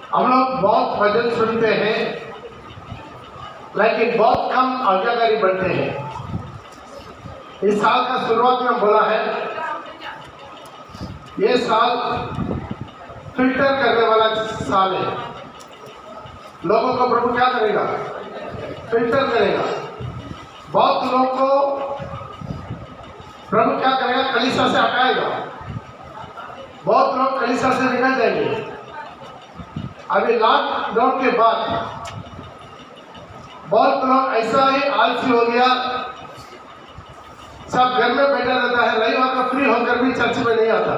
हम लोग बहुत भजन सुनते हैं लेकिन बहुत कम आज्ञाकारी बनते हैं। इस साल का शुरुआत में बोला है ये साल फिल्टर करने वाला साल है। लोगों को प्रभु क्या करेगा? फिल्टर करेगा। बहुत लोगों को प्रभु क्या करेगा? कलीसिया से हटाएगा। बहुत लोग कलीसिया से निकल जाएंगे। अभी लॉकडाउन के बाद बहुत लोग ऐसा ही आलसी हो गया, सब घर में बैठा रहता है, रविवार को फ्री होकर भी चर्च में नहीं आता।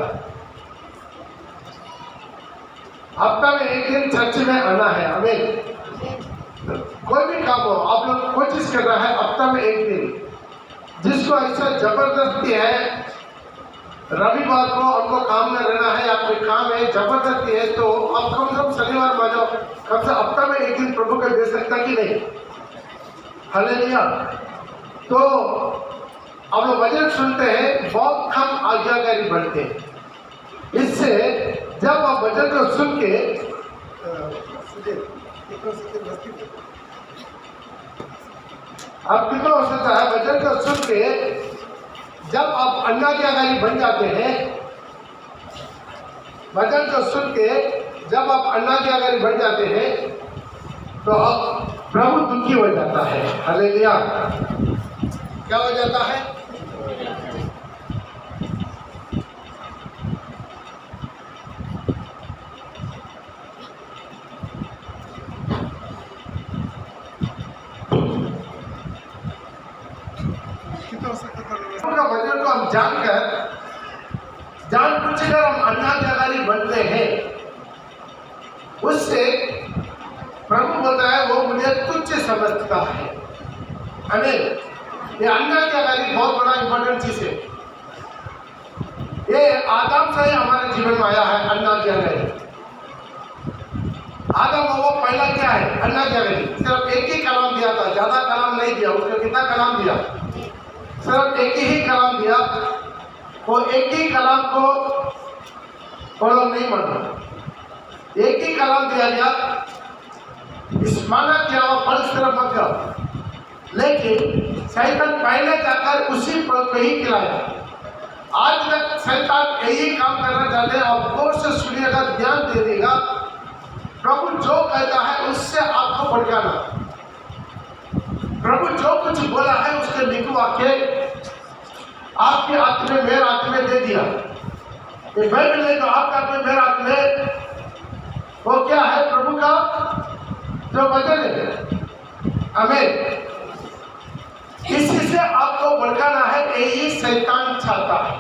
हफ्ता में एक दिन चर्च में आना है। हमें कोई भी काम हो, आप लोग कोशिश कर रहा है हफ्ता में एक दिन। जिसको ऐसा जबरदस्ती है रविवार को हमको काम में रहना है या कोई काम है जबरदस्ती है, तो आप कम से कम शनिवार मान जाओ, कम से हफ्ता में एक दिन प्रभु को दे सकता कि नहीं? हालेलुया। तो अब लोग वचन सुनते हैं, बहुत कम आज्ञाकारी बनते हैं। इससे जब आप वचन को सुन के आप कितना हो सकता है वचन को सुन के जब आप अनाज्ञाकारी बन जाते हैं, वचन को सुन के जब आप अनाज्ञाकारी बन जाते हैं तो अब प्रभु दुखी हो जाता है। हालेलुया। क्या हो जाता है? वचन को हम जानबूझकर हम अनाज्ञाकारी बनते हैं, उससे प्रभु बोलता है वो मुझे तुच्छ समझता है। हमें ये अनाज्ञाकारी बहुत बड़ा इंपॉर्टेंट चीज है। ये आदम से ही हमारे जीवन में आया है अनाज्ञाकारी। आदम वो पहला क्या है? अनाज्ञाकारी। सिर्फ एक ही कलाम दिया था, ज्यादा कलाम नहीं दिया। उसने कितना कलाम दिया? सिर्फ एक ही कलाम दिया। वो एक ही कलाम को फॉलो नहीं माना। एक ही कलाम दिया गया, इस माना क्या हुआ फल सिर्फ मत खाओ। लेकिन शैतान पहले जाकर उसी फल को ही खिलाया। आज तक शैतान यही काम करना चाहते हैं। आप गौर से सुनिएगा, ध्यान दे देगा। प्रभु जो कहता है उससे आपको भड़काना। प्रभु जो कुछ बोला है उसके लिखवा के आपके हाथ में, मेरे हाथ में दे दिया। बाइबल ने तो आपका हाथ में, मेरे हाथ में, वो क्या है? प्रभु का जो वचन है। हमें इसी से आपको भड़काना है, यही शैतान चाहता है।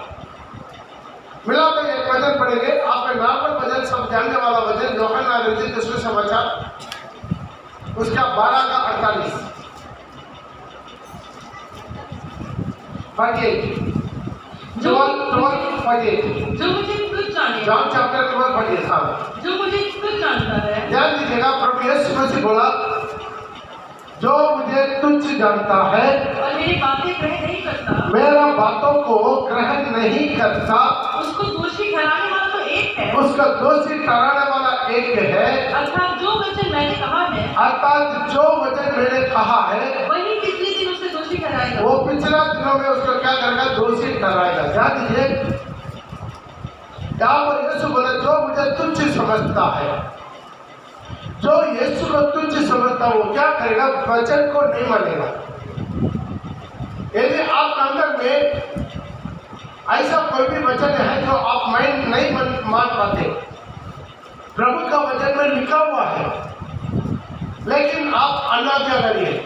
मिला तो एक वचन पढ़ेंगे, आपका नॉर्मल वचन सब जानने वाला वचन, यूहन्ना रचित सुसमाचार उसका 12 का 48 पढ़िए। जो मुझे खुद जाने, जॉन चैप्टर 12 पढ़िए। हाँ, जो मुझे खुद जानता है। ध्यान दीजिएगा, प्रभु यीशु मसीह बोला जो मुझे तुच्छ जानता है और मेरी बातें ग्रहण नहीं करता, मेरा बातों को ग्रहण नहीं करता, उसको दोषी ठहराने वाला तो एक है। उसका दोषी ठहराने वाला एक है। अर्थात जो वचन मैंने कहा है, अर्थात जो वचन मैंने कहा है वही पिछले दिन उसे दोषी ठहराएगा। वो पिछला दिनों में उसको क्या करेगा? दोषी ठहराएगा। ध्यान दीजिए, यहाँ पर यीशु बोले जो मुझे तुच्छ समझता है, जो यीशु को तुच्छ समझता है वो क्या करेगा? वचन को नहीं मानेगा। यदि आपके अंदर में ऐसा कोई भी वचन है जो आप माइंड नहीं मान पाते, प्रभु का वचन में लिखा हुआ है लेकिन आप अनाज्ञाकारी हैं,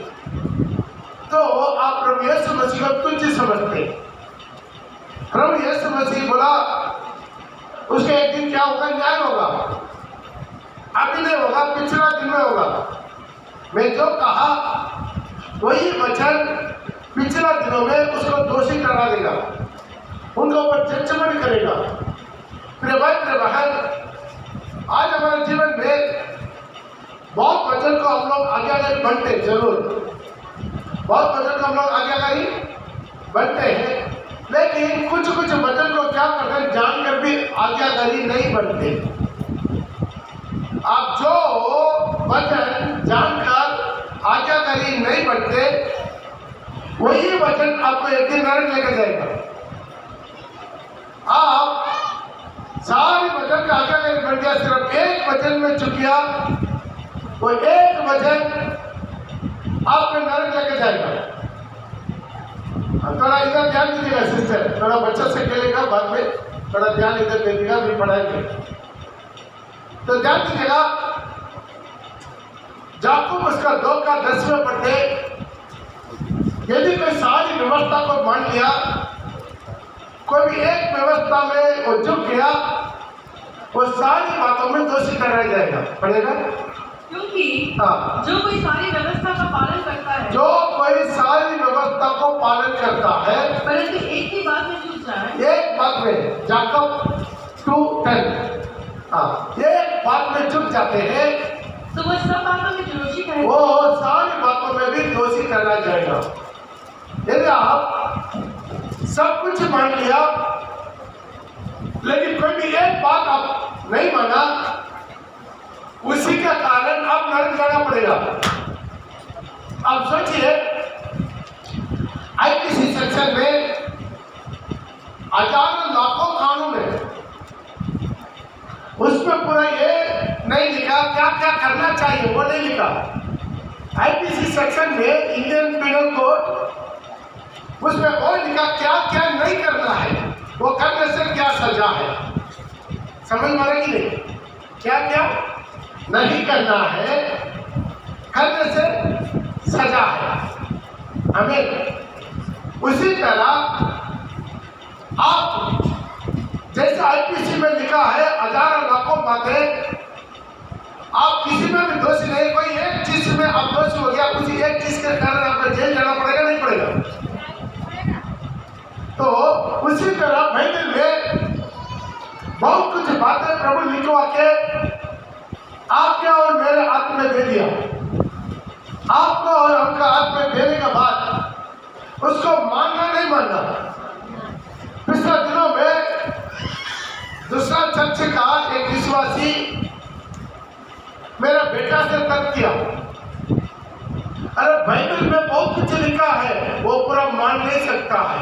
तो आप प्रभु यीशु मसीह को तुच्छ समझते हैं। प्रभु यीशु मसीह बोला उसके एक दिन क्या होगा? न्याय होगा। अभी नहीं होगा, पिछला दिन में होगा। मैं जो कहा वही वचन पिछला दिनों में उसको दोषी ठहरा देगा, उनके ऊपर जजमेंट करेगा। प्रिय भाई, प्रिय बहन, आज हमारे जीवन में बहुत वचन को हम लोग आज्ञाकारी बनते, जरूर बहुत वचन को हम लोग आज्ञाकारी बनते हैं, लेकिन कुछ कुछ वचन को क्या करते हैं जानकर भी आज्ञाकारी नहीं बनते। आप जो वचन जानकर आज्ञाकारी नहीं बनते, वही वचन आपको एक दिन नरक लेकर जाएगा। आप सारे वचन का आज्ञाकारी बन गया, सिर्फ एक वचन में चुक गया, वो एक वचन आपको नरक लेकर जाएगा। थोड़ा इधर ध्यान दीजिएगा सिस्टर, थोड़ा बच्चा से खेलेगा, बाद में थोड़ा ध्यान इधर दे दीजिएगा, भी पढ़ाएंगे तो ध्यान दीजिएगा। याकूब उसका 2 का 10 में पढ़ते, यदि कोई सारी व्यवस्था को मान लिया, कोई भी एक व्यवस्था में वो झुक गया, वो सारी बातों में दोषी ठहराया जाएगा। पढ़ेगा, क्योंकि हाँ, जो कोई सारी व्यवस्था का पालन करता है, जो कोई सारी व्यवस्था को पालन करता है, परंतु एक ही बात में चूक जाए, एक बात में, याकूब 2:10, हाँ, एक बात में चुक जाते हैं, तो वह सब बातों में दोषी ठहरेगा। वो सारी बातों में भी दोषी ठहराया जाएगा। यदि आप सब कुछ मान लिया, लेकिन कोई भी एक बात आप नहीं माना, उसी के कारण आप नरक जाना पड़ेगा। अब सोचिए, आईपीसी सेक्शन में हजारों लाखों कानून है, उसमें पूरा ये नहीं लिखा क्या क्या करना चाहिए, वो नहीं लिखा। आईपीसी सेक्शन में इंडियन पिनल कोड, उसमें वो लिखा क्या क्या नहीं करना है, वो करने से क्या सजा है। समझ में आ रहा है कि नहीं? क्या क्या नहीं करना है, करने से सजा है हमें। उसी तरह आप जैसे आईपीसी में लिखा है हजारों लाखों बातें, आप किसी में भी दोषी नहीं, कोई एक चीज में आप दोषी हो गया, उसी एक चीज के कारण आपको जेल जाना पड़ेगा, नहीं पड़ेगा? तो उसी तरह बाइबल में बहुत कुछ बातें प्रभु लिखवा के आपके और मेरे हाथ में दे दिया। आपको और हमका हाथ में देने के बाद उसको मानना नहीं मानना। पिछले दिनों में दूसरा चर्च का एक विश्वासी मेरा बेटा से तर्क किया, अरे बाइबल में बहुत कुछ लिखा है, वो पूरा मान नहीं सकता है,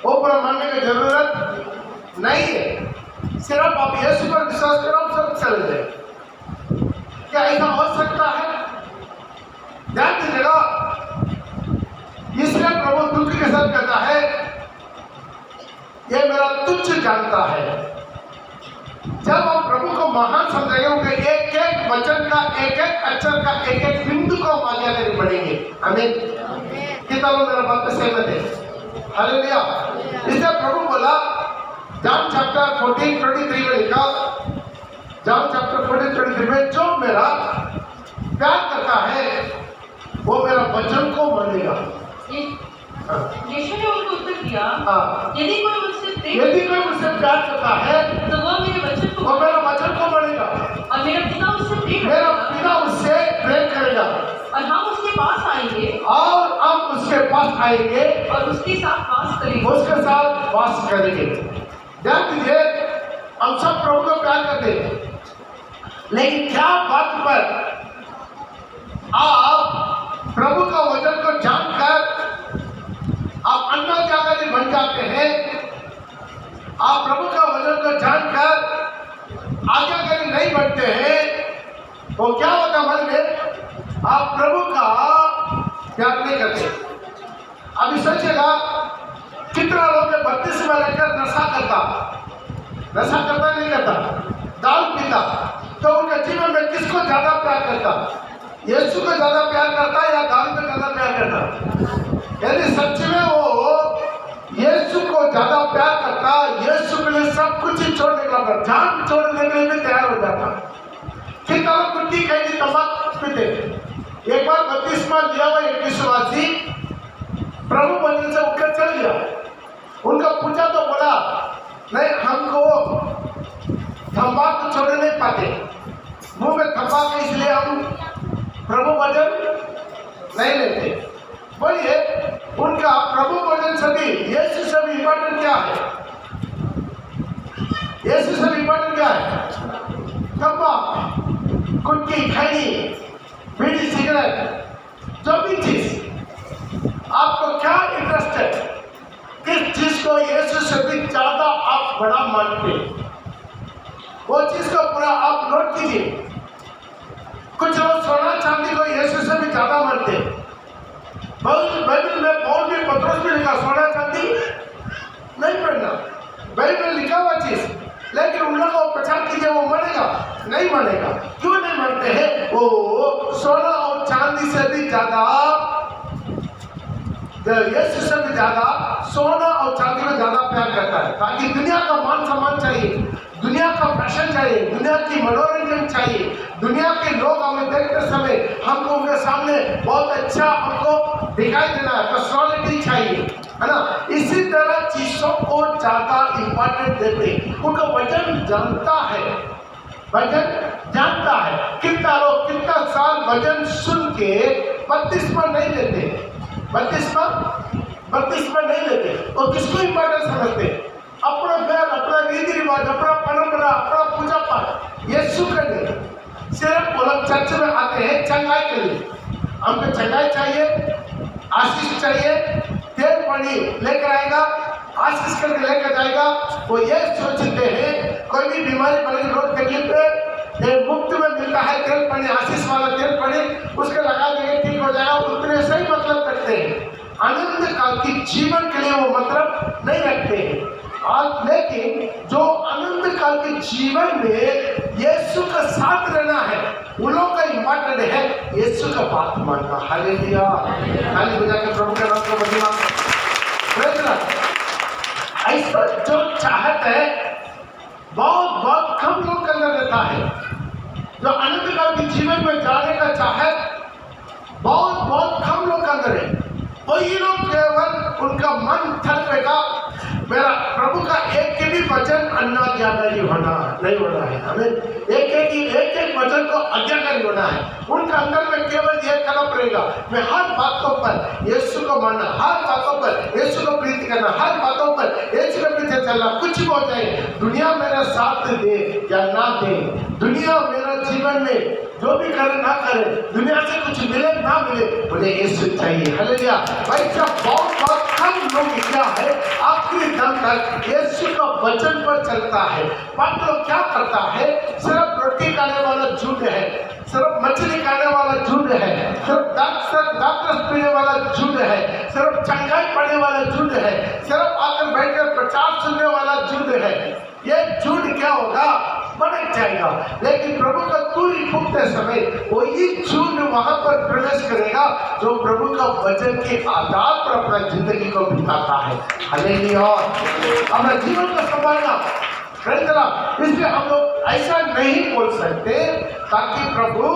वो पूरा मानने की जरूरत नहीं है, सिर्फ आप यीशु पर विश्वास करो, सब चले जाए। क्या ऐसा हो सकता है? ध्यान दीजिएगा, इसलिए प्रभु दुख के साथ कहता है, ये मेरा तुच्छ जानता है। जब हम प्रभु को महान समझेंगे, उनके एक एक वचन का, एक एक अक्षर का, एक एक बिंदु को हम आज्ञा करके बढ़ेंगे। आमीन। कितना लोग मेरा बात पे सहमत है? हालेलुया। इसलिए प्रभु बोला, जॉन चैप्टर 14:23 में लिखा, जॉन चैप्टर 14:23 में, जो मेरा प्यार करता है वो मेरा वचन को मानेगा। यीशु ने उनको उत्तर दिया, यदि कोई मुझसे प्यार करता है तो वो मेरे वचन को, वो मेरा वचन को मानेगा, और मेरा पिता उससे प्रेम मेरा करेगा, पिता उससे प्रेम करेगा, और हम उसके पास आएंगे, और हम उसके पास आएंगे, और उसके साथ वास करेंगे। उसके साथ वास करेंगे। ध्यान दीजिए, हम सब प्रभु को प्यार करते हैं, लेकिन क्या बात पर आप प्रभु का वचन को जानकर आप अन्नजागरी बन जाते हैं? आप प्रभु का वचन को जानकर आज्ञाकारी नहीं बनते हैं, तो क्या होता मन में? आप प्रभु का प्यार नहीं करते। अभी सोचिएगा, कितना लोग 32 में लेकर नशा करता नहीं करता, दारू पीता, तो उनके जीवन में किसको ज्यादा प्यार करता? यीशु को ज्यादा प्यार करता है या दारू को ज्यादा प्यार करता? यदि सच में वो यीशु को ज्यादा प्यार करता, यीशु के लिए सब कुछ ही छोड़ने का, जान छोड़ने के लिए भी तैयार हो जाता। कितना कुट्टी कैदी तंबाकू पीते। एक बार 32 में लिया हुआ एक विश्वासी प्रभु मंदिर से उठकर चल गया। उनका पूछा तो बोला, नहीं, हमको तंबाकू छोड़ने नहीं पाते, मुंह में तंबाकू, इसलिए हम प्रभु वचन नहीं लेते। बोलिए, उनका प्रभु वचन से भी, यीशु से भी इम्पोर्टेंट क्या है? यीशु से भी इम्पोर्टेंट क्या है? तंबाकू। गुटकी, खैनी, बीड़ी, सिगरेट, जो भी चीज आपको क्या इंटरेस्ट है, किस चीज को यीशु से भी ज्यादा आप बड़ा मानते हैं, वो चीज को पूरा आप नोट कीजिए। कुछ लोग सोना चांदी को यीशु से भी ज्यादा मानते हैं। बाइबल में पौल भी, पतरस भी लिखा सोना चांदी नहीं पढ़ना, बाइबल में लिखा हुआ चीज, लेकिन उन लोगों को प्रचार कीजिए, वो मानेगा नहीं मानेगा। क्यों नहीं मानते हैं? वो सोना और चांदी से भी ज्यादा, यीशु से भी ज्यादा सोना और चांदी में ज्यादा प्यार करता है, ताकि दुनिया का मान सम्मान चाहिए, दुनिया का फैशन चाहिए, दुनिया की मनोरंजन चाहिए, दुनिया के लोग हमें देखते समय हमको उनके सामने बहुत अच्छा हमको दिखाई देना है, पर्सनालिटी चाहिए, है ना। इसी तरह चीजों को ज्यादा इंपॉर्टेंट देते, उनका वजन जानता है, वजन जानता है। कितना लोग कितना साल वजन सुन के 32 पर नहीं लेते, 32 पर नहीं लेते, और किसको इंपॉर्टेंट समझते? अपना बैल, अपना रीति रिवाज, अपना परंपरा, अपना पूजा पाठ, यीशु के लिए सिर्फ वो लोग चर्च में आते हैं चंगाई के लिए। हमको चंगाई चाहिए, आशीष चाहिए, तेल पानी लेकर आएगा, आशीष करके लेकर जाएगा। वो ये सोचते हैं कोई भी बीमारी पड़ेगी, रोग तकलीफ पे मुफ्त में मिलता है तेल पानी, आशीष वाला तेल पानी, उसके लगा देंगे ठीक हो जाएगा, उतने से ही मतलब रखते हैं। आनंद काल की जीवन के लिए वो मतलब नहीं रखते हैं। लेकिन जो आनंद काल के जीवन में यीशु का साथ रहना है, उन लोगों का इम्पोर्टेंट है यीशु का बात मानना। हालेलुया, ताली बजा के प्रभु के नाम को महिमा। ऐसा जो चाहत है बहुत कम लोग के अंदर रहता है। जो आनंद काल के जीवन में जाने का चाहत बहुत कम लोग के अंदर है। वही लोग केवल उनका मन थलपेगा, मेरा प्रभु का एक के भी वचन अनाज्ञा नहीं होना है। हमें एक वचन को आज्ञाकारी होना है। उनका अंदर में केवल यह कल्प रहेगा, मैं हर बातों पर यीशु को मानना, हर बातों पर यीशु को प्रीति करना, हर बातों पर यीशु के पीछे चलना। कुछ भी हो जाए, दुनिया मेरा साथ दे या ना दे, दुनिया मेरा जीवन में जो भी करे ना करे, दुनिया से कुछ मिले ना मिले, मुझे यीशु चाहिए। हालेलुया। भाई साहब, बहुत कम लोग क्या है आखिरी दम तक यीशु का वचन पर चलता है। बाकी लोग क्या करता है, सिर्फ रोटी खाने वाला झूठ है, सिर्फ मछली खाने वाला झूठ है, सिर्फ दांत पीने वाला झूठ है, सिर्फ चंगाई पड़ने वाला झूठ है, सिर्फ आकर बैठकर प्रचार सुनने वाला झूठ है। ये झूठ क्या होगा, भटक जाएगा। लेकिन प्रभु का तुरी फूकते समय वही झूठ वहां पर प्रवेश करेगा जो प्रभु का वचन के आधार पर अपना जिंदगी को बिताता है। हालेलुया। अपना जीवन को संभालना, इसलिए हम लोग ऐसा नहीं बोल सकते ताकि प्रभु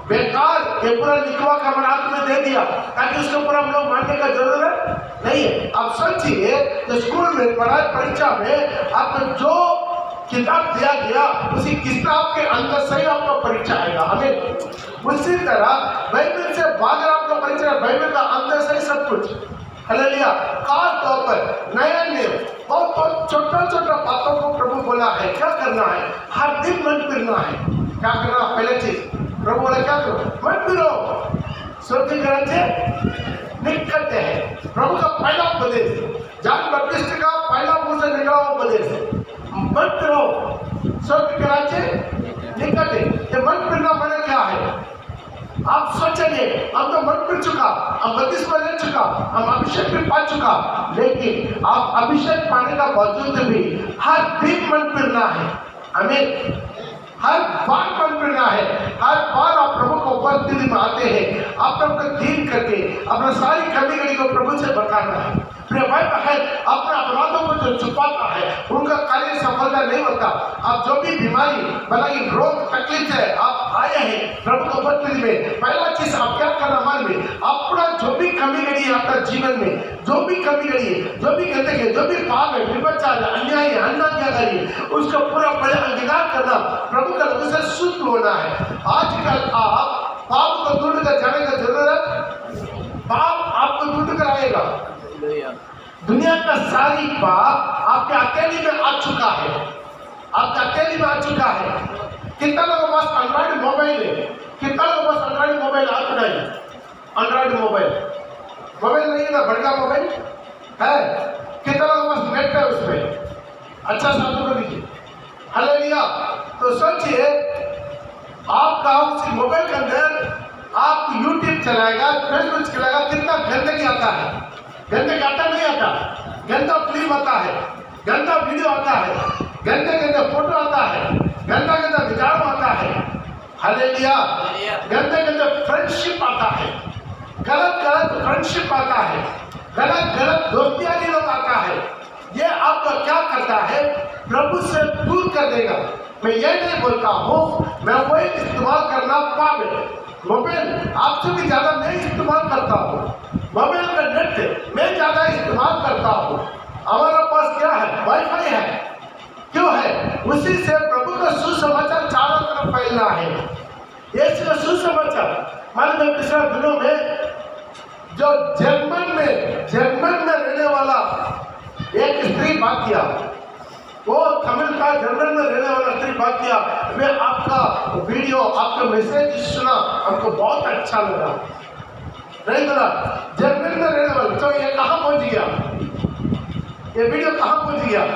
बेकार ये पूरा लिखवा का हाथ में दे दिया ताकि उसके ऊपर हम लोग मानने का जरूरत नहीं है। अब सोचिए, तो स्कूल में पढ़ाई परीक्षा में आपको जो किताब दिया गया उसी किताब के अंदर से ही आपका परीक्षा आएगा। हमें उसी तरह बाइबल से बाहर आपका परीक्षा, बाइबल का अंदर से ही सब कुछ। हालेलुया। खास तौर पर नया नियम बहुत छोटा बातों को प्रभु बोला है क्या करना है, हर दिन मन फिरना है। क्या करना? पहले चीज प्रभु बोला क्या करो, मन फिरो, स्वर्ग के राज्य निकट है। प्रभु का पहला उपदेश, जॉन बपटिस्ट का पहला मुंह से निकला उपदेश, मन फिरो, स्वर्ग के राज्य निकट है। ये मन फिरना माने क्या है? आप सोचेंगे हम तो मन फिर चुका, हम बपतिस्मा ले चुका, हम अभिषेक भी पा चुका, लेकिन आप अभिषेक पाने का बावजूद भी हर दिन मन फिरना है। हमें हर बार मन फिरना है। हर बार आप प्रभु को उपस्थिति में आते हैं, आप प्रभु का दीन करके अपना सारी कमी गड़ी को प्रभु से बताना है। प्रिय भाई बहन, अपने अपराधों को जो छुपाता है उनका कार्य सफलता नहीं होता। आप जो भी बीमारी बनाई, रोग तकलीफ है, आप आए हैं प्रभु को उपस्थिति में, पहला चीज आप क्या करना मन में, अपना जो भी कमी गड़ी है आपका जीवन में, जो भी कमी गड़ी है, जो भी गंदगी है, जो भी पाप है, विपचार है, अन्याय है, अनाज्ञाकारी है, उसका पूरा अंगीकार करना, प्रभु का लोगों से शुद्ध होना है। आजकल आप पाप को ढूंढ कर जाने का जरूरत, पाप आपको ढूंढ कर आएगा। दुनिया का सारी पाप आपके अकेले में आ चुका है, आपका अकेले में आ चुका है। कितना लोगों के पास एंड्रॉइड मोबाइल है, बनाई, एंड्रॉइड मोबाइल नहीं है ना, बड़का मोबाइल है, कितना लोगों के पास नेट है उसमें, अच्छा साधु कर दीजिए, हालेलुया। तो सोचिए आपका उस मोबाइल के अंदर आप यूट्यूब चलाएगा, फेसबुक चलाएगा, कितना गंदगी आता है, गंदगी आता नहीं आता, गंदा फिल्म आता है, गंदा वीडियो आता है, गंदे फोटो आता है, गंदा विचार आता है, हालेलुया। गंदे फ्रेंडशिप आता है, गलत फ्रेंडशिप आता है, गलत दोस्तियां लोग आता है। ये आपका क्या करता है, प्रभु से दूर कर देगा। मैं ये नहीं बोलता हूँ मैं वही इस्तेमाल करना पावे, मोबाइल आपसे भी ज्यादा मैं इस्तेमाल करता हूँ, मोबाइल का नेट मैं ज्यादा इस्तेमाल करता हूँ। हमारा पास क्या है, वाईफाई है, क्यों है, उसी से प्रभु का सुसमाचार चारों तरफ फैलना है। यीशु का सुसमाचार मालूम है, पिछले दिनों में जो जर्मन में रहने वाला एक स्त्री बात किया, वो तमिल का जर्मन में रहने वाला स्त्री बात किया, मैं आपका वीडियो आपका मैसेज सुना, हमको बहुत अच्छा लगा, नहीं बोला जर्मन में रहने वाला, तो ये कहाँ पहुंच गया, ये वीडियो कहाँ पहुंच गया,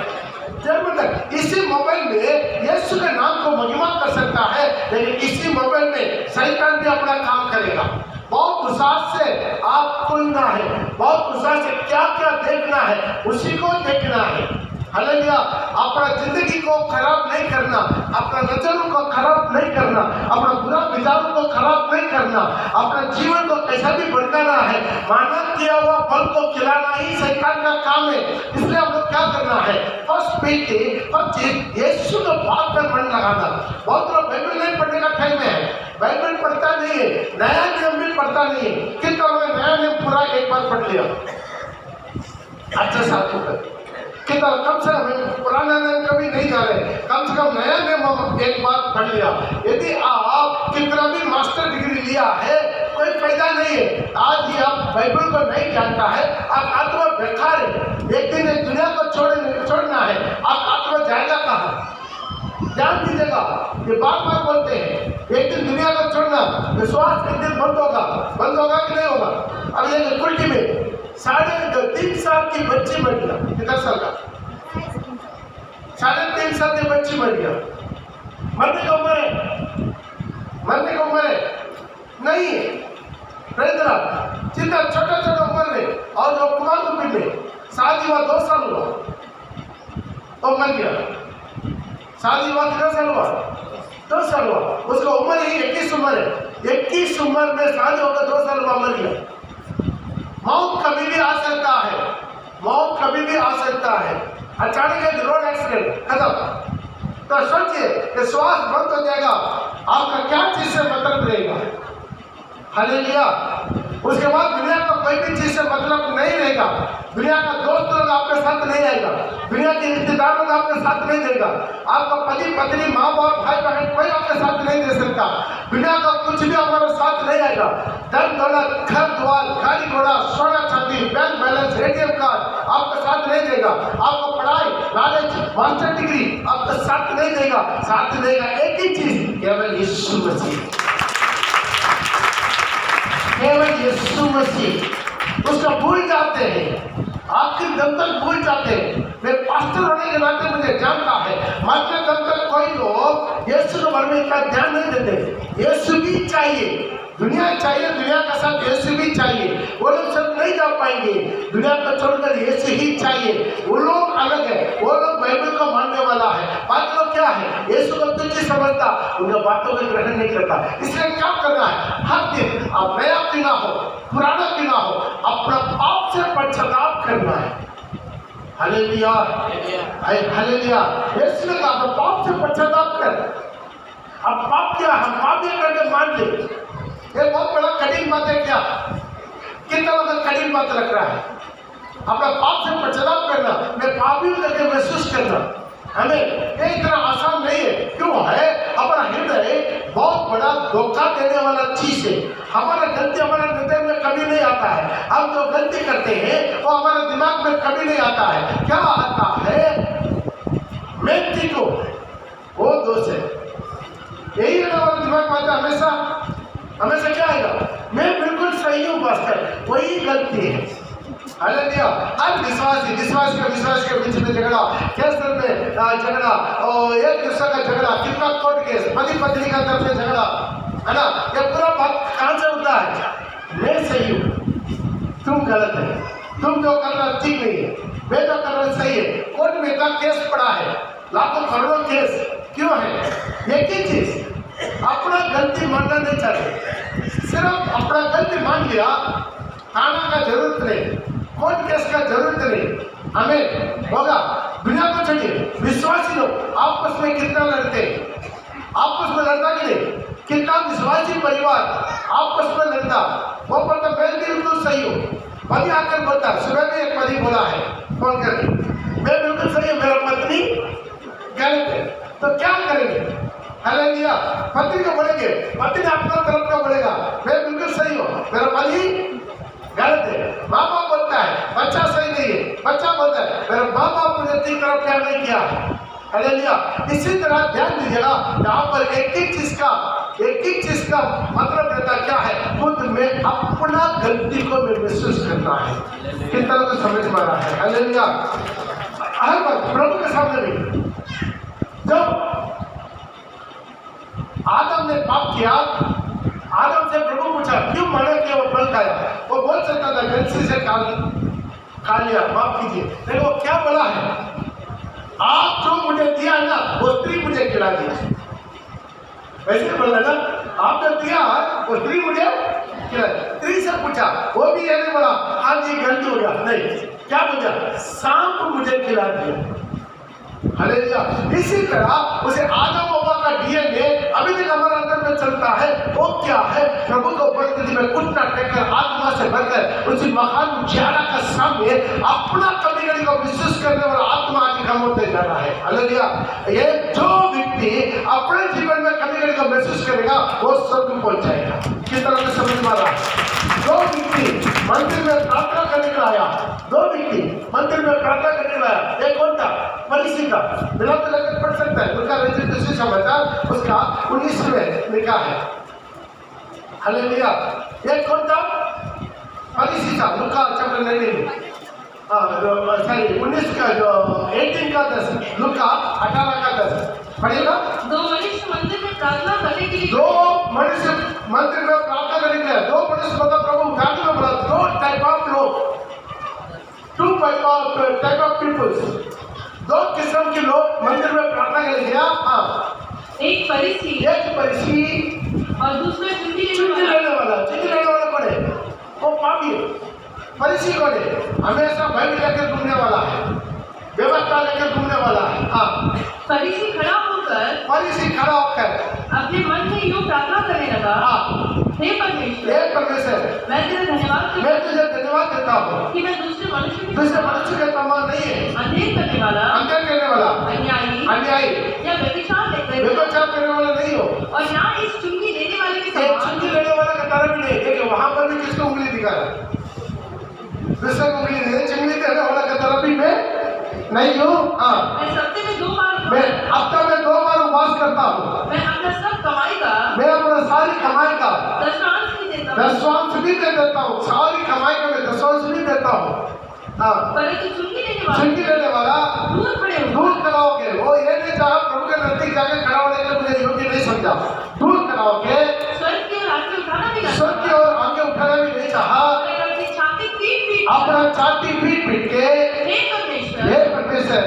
जर्मन तक। इसी मोबाइल में यीशु के नाम को महिमा कर सकता है, लेकिन इसी मोबाइल में शैतान भी अपना काम करेगा। बहुत उत्साह से आप खुलना है, बहुत उत्साह से क्या क्या देखना है उसी को देखना है, हालेलुया। अपना जिंदगी को खराब नहीं करना, अपना नजरों को खराब नहीं करना, अपना बुरा विचारों को खराब नहीं करना, अपना जीवन को कैसा भी भड़काना है, मानव किया हुआ फल को खिलाना ही शैतान का काम है। इसलिए हम लोग क्या करना है, फर्स्ट चीज यीशु के बात पर मन लगाना। बहुत लोग बाइबल नहीं पढ़ने का टाइम है, बाइबल पढ़ता नहीं है, नया नियम भी पढ़ता नहीं है, कितना लोगों नया नियम पूरा एक बार पढ़ लिया, अच्छा साथ कितना, कम से कम पुराना नियम कभी नहीं जा रहे, कम से कम नया नियम एक बार पढ़ लिया। यदि आप कितना भी मास्टर डिग्री लिया है कोई फायदा नहीं है, आज ही आप बाइबल को नहीं जानता है, आप आत्मा बेकार है, एक दिन इस दुनिया को छोड़ना है, आप आत्मा जाएगा कहाँ, जान दीजिएगा। ये बार बोलते हैं एक दिन दुनिया को छोड़ना, विश्वास एक दिन बंद होगा कि नहीं होगा। अब ये उल्टी में 3.5 साल की बच्ची मर गया, कितना साल का, 3.5 साल की बच्ची मर गया, मरने का उम्र है नहीं, जितना छोटा उम्र में, और जो कुमार उम्र में शादी हुआ 2 साल हुआ तो मर गया, शादी हुआ कितना साल हुआ, 2 साल हुआ, उसका उम्र ही 21 उम्र है, 21 उम्र में शादी होकर 2 साल हुआ मर गया। मौत कभी भी आ सकता है, मौत कभी भी आ सकता है, अचानक एक रोड एक्सीडेंट खत्म। तो सोचिए कि श्वास बंद हो जाएगा, आपका क्या चीज से मतलब रहेगा, हालेलुया। उसके बाद दुनिया का कोई भी चीज से मतलब नहीं रहेगा, दुनिया का दोस्त लोग आपके साथ नहीं आएगा, दुनिया के रिश्तेदार लोग आपके साथ नहीं देगा, आपका पति पत्नी माँ बाप भाई बहन कोई आपके साथ नहीं दे सकता, दुनिया का कुछ भी हमारे साथ नहीं आएगा। धन दौलत घर द्वार गाड़ी घोड़ा सोना चांदी बैंक बैलेंस एटीएम कार्ड आपके साथ नहीं देगा, आपको पढ़ाई नॉलेज मास्टर डिग्री आपके साथ नहीं देगा, साथ देगा एक ही चीज, केवल यीशु मसीह, केवल यीशु मसीह। उसको भूल जाते हैं, आखिर दम तक भूल जाते हैं। मैं पास्टर होने के नाते मुझे जानता है, मरते दम तक कोई लोग यीशु के बारे में इतना ध्यान नहीं देते। यीशु भी चाहिए, दुनिया चाहिए, दुनिया का साथ यीशु भी चाहिए, वो लोग सब नहीं जा पाएंगे, दुनिया को छोड़कर यीशु ही चाहिए। वो लोग अलग है, वो लोग बाइबल को मानने वाला है, बाकी लोग क्या है, यीशु को तुच्छ समझता, उनके बातों को ग्रहण नहीं करता। इसलिए क्या करना है, हर दिन आप नया पीना हो पुराना पीना हो, अपना पाप से पश्चाताप करना है, हालेलुया हालेलुया। यीशु ने कहा पाप से पश्चाताप कर, अब पाप क्या, हम पाप ये करके मान ले, ये बहुत बड़ा कठिन बात है क्या, कितना लोग कठिन बात लग रहा है, अपना पाप से पश्चाताप करना, मैं पापी करके महसूस करना, हमें ये इतना आसान नहीं है। क्यों है, हमारा हृदय बहुत बड़ा धोखा देने वाला चीज है, हमारा गलती हमारे हृदय में कभी नहीं आता है, हम जो गलती करते हैं वो हमारे दिमाग में कभी नहीं आता है। क्या आता है, व्यक्ति को वो दोष है, यही हमारे दिमाग में आता है, हमेशा क्या आएगा, मैं बिल्कुल सही हूँ पास्टर, वही गलती है। हालेलुया। हर विश्वास के बीच में झगड़ा, कैंसर में झगड़ा, और एक दूसरे का झगड़ा, कितना कोर्ट केस, पति पत्नी का तरफ से झगड़ा, है ना। ये पूरा बात कहाँ से होता है? मैं सही हूँ, तुम गलत है, तुम जो कर रहा ठीक नहीं है, मैं जो कर रहा सही है। कोर्ट में का केस पड़ा है, लाखों करोड़ों केस, क्यों है? एक ही चीज, अपना गलती मानना नहीं चाहते। सिर्फ अपना गलती मान लिया, थाना का जरूरत नहीं, कोर्ट केस का जरूरत नहीं, हमें होगा। दुनिया को छोड़िए, विश्वासी लोग आपस में कितना लड़ते, आपस में लड़ता कि नहीं? कितना विश्वासी परिवार आपस में लड़ता। वो बोलता मैं बिल्कुल सही हूँ, पति आकर बोलता, सुबह में एक पति बोला है फोन करके, मैं बिल्कुल सही हूँ, मेरा पत्नी गलत है। तो क्या करेंगे? हालेलुया। पत्नी को बोलेंगे, पत्नी अपना तरफ का बोलेगा, मैं बिल्कुल सही हूँ, मेरा पति गलत है। माँ बाप बोलता है बच्चा सही नहीं है, बच्चा बोलता है मेरा माँ बाप मुझे ठीक तरफ क्या नहीं किया। हालेलुया। इसी तरह ध्यान दीजिएगा, यहाँ पर एक एक चीज का मतलब रहता क्या है? खुद में अपना गलती को महसूस करना है। किस तरह को समझ में आ रहा है? हालेलुया। हर वक्त प्रभु के सामने भी, जब आदम ने पाप किया, आदम से प्रभु पूछा क्यों मना किया, वो फल खाया? वो बोल सकता था गलती से खा लिया, माफ कीजिए, लेकिन वो क्या बोला है? आप जो मुझे दिया ना, वो स्त्री मुझे खिला दिया। वैसे बोला ना, आप जो दिया वो स्त्री मुझे खिला। स्त्री से पूछा, वो भी ये नहीं बोला आज ये गलती हो गया, नहीं, क्या पूछा? सांप मुझे खिला दिया। हालेलुया। इसी तरह उसे आदम हव्वा का डीएनए अभी तक हमारे अंदर में चलता है। वो क्या है? प्रभु को उपस्थिति में घुटना टेककर आत्मा से भरकर उसी महान ज्ञान का सामने अपना कमी को विश्वास करने वाला आत्मा आदि का होते जा रहा है। हालेलुया। ये जो व्यक्ति अपने जीवन में कमी को महसूस करेगा वो स्वर्ग पहुंच जाएगा। किस तरह से समझ में आ रहा है? दो व्यक्ति मंदिर में प्रार्थना करने को आया, दो व्यक्ति मंदिर में प्रार्थना करने को आया। एक कौन था? फरीसी का। बिना तो लगन पढ़ सकता है, उनका रजिस्ट्रेशन समाचार उसका 19वें लिखा है। हालेलुया। एक कौन था? फरीसी था, लुका चैप्टर 19 सॉरी 19 का जो 18 का 10, लुका 18 का 10 पढ़िएगा। दो मनुष्य मंदिर में प्रार्थना करने के लिए, दो मनुष्य मंदिर में प्रार्थना करने के लिए, दो मनुष्य मतलब प्रभु गाड़ी में बोला, दो टाइप ऑफ लोग, टू टाइप ऑफ पीपल्स, दो किस्म के लोग मंदिर में प्रार्थना करने गया। एक फरीसी और दूसरा चुंगी लेने वाला कौन है? वो पापी है। फरीसी कौन है? हमेशा भय लेकर घूमने वाला है, व्यवस्था लेकर घूमने वाला है। फरीसी खड़ा होकर अपने मन में यूं प्रार्थना करने लगा, हे परमेश्वर, मैं तुझे धन्यवाद देता हूँ कि मैं दूसरे मनुष्य के समान नहीं है, अंधेर करने वाला, अन्यायी या व्यभिचार करने वाला नहीं हो, और ना इस चुंगी लेने वाले के समान। चुंगी लेने वाला का तरफ भी नहीं। देखिए वहां पर भी किसको उंगली दिखा रहा? दूसरे को उंगली नहीं, चुंगली देने वाला का तरफ भी मैं नहीं हूँ। मैं हफ्ते में 2 बार उपवास करता हूँ। मैं अपना सारी कमाई का दशवांश भी दे देता हूँ। सारी कमाई का मैं दशवांश भी देता हूँ। परंतु चुंगी लेने वाला दूर कराओगे। वो ये नहीं चाहा प्रभु के नजदीक जाकर खड़ा होने के लिए मुझे योग्य नहीं समझा, दूर कराओगे। स्वर्ग की ओर आंखें उठाना भी नहीं चाहा, अपना छाती पीट के, हे परमेश्वर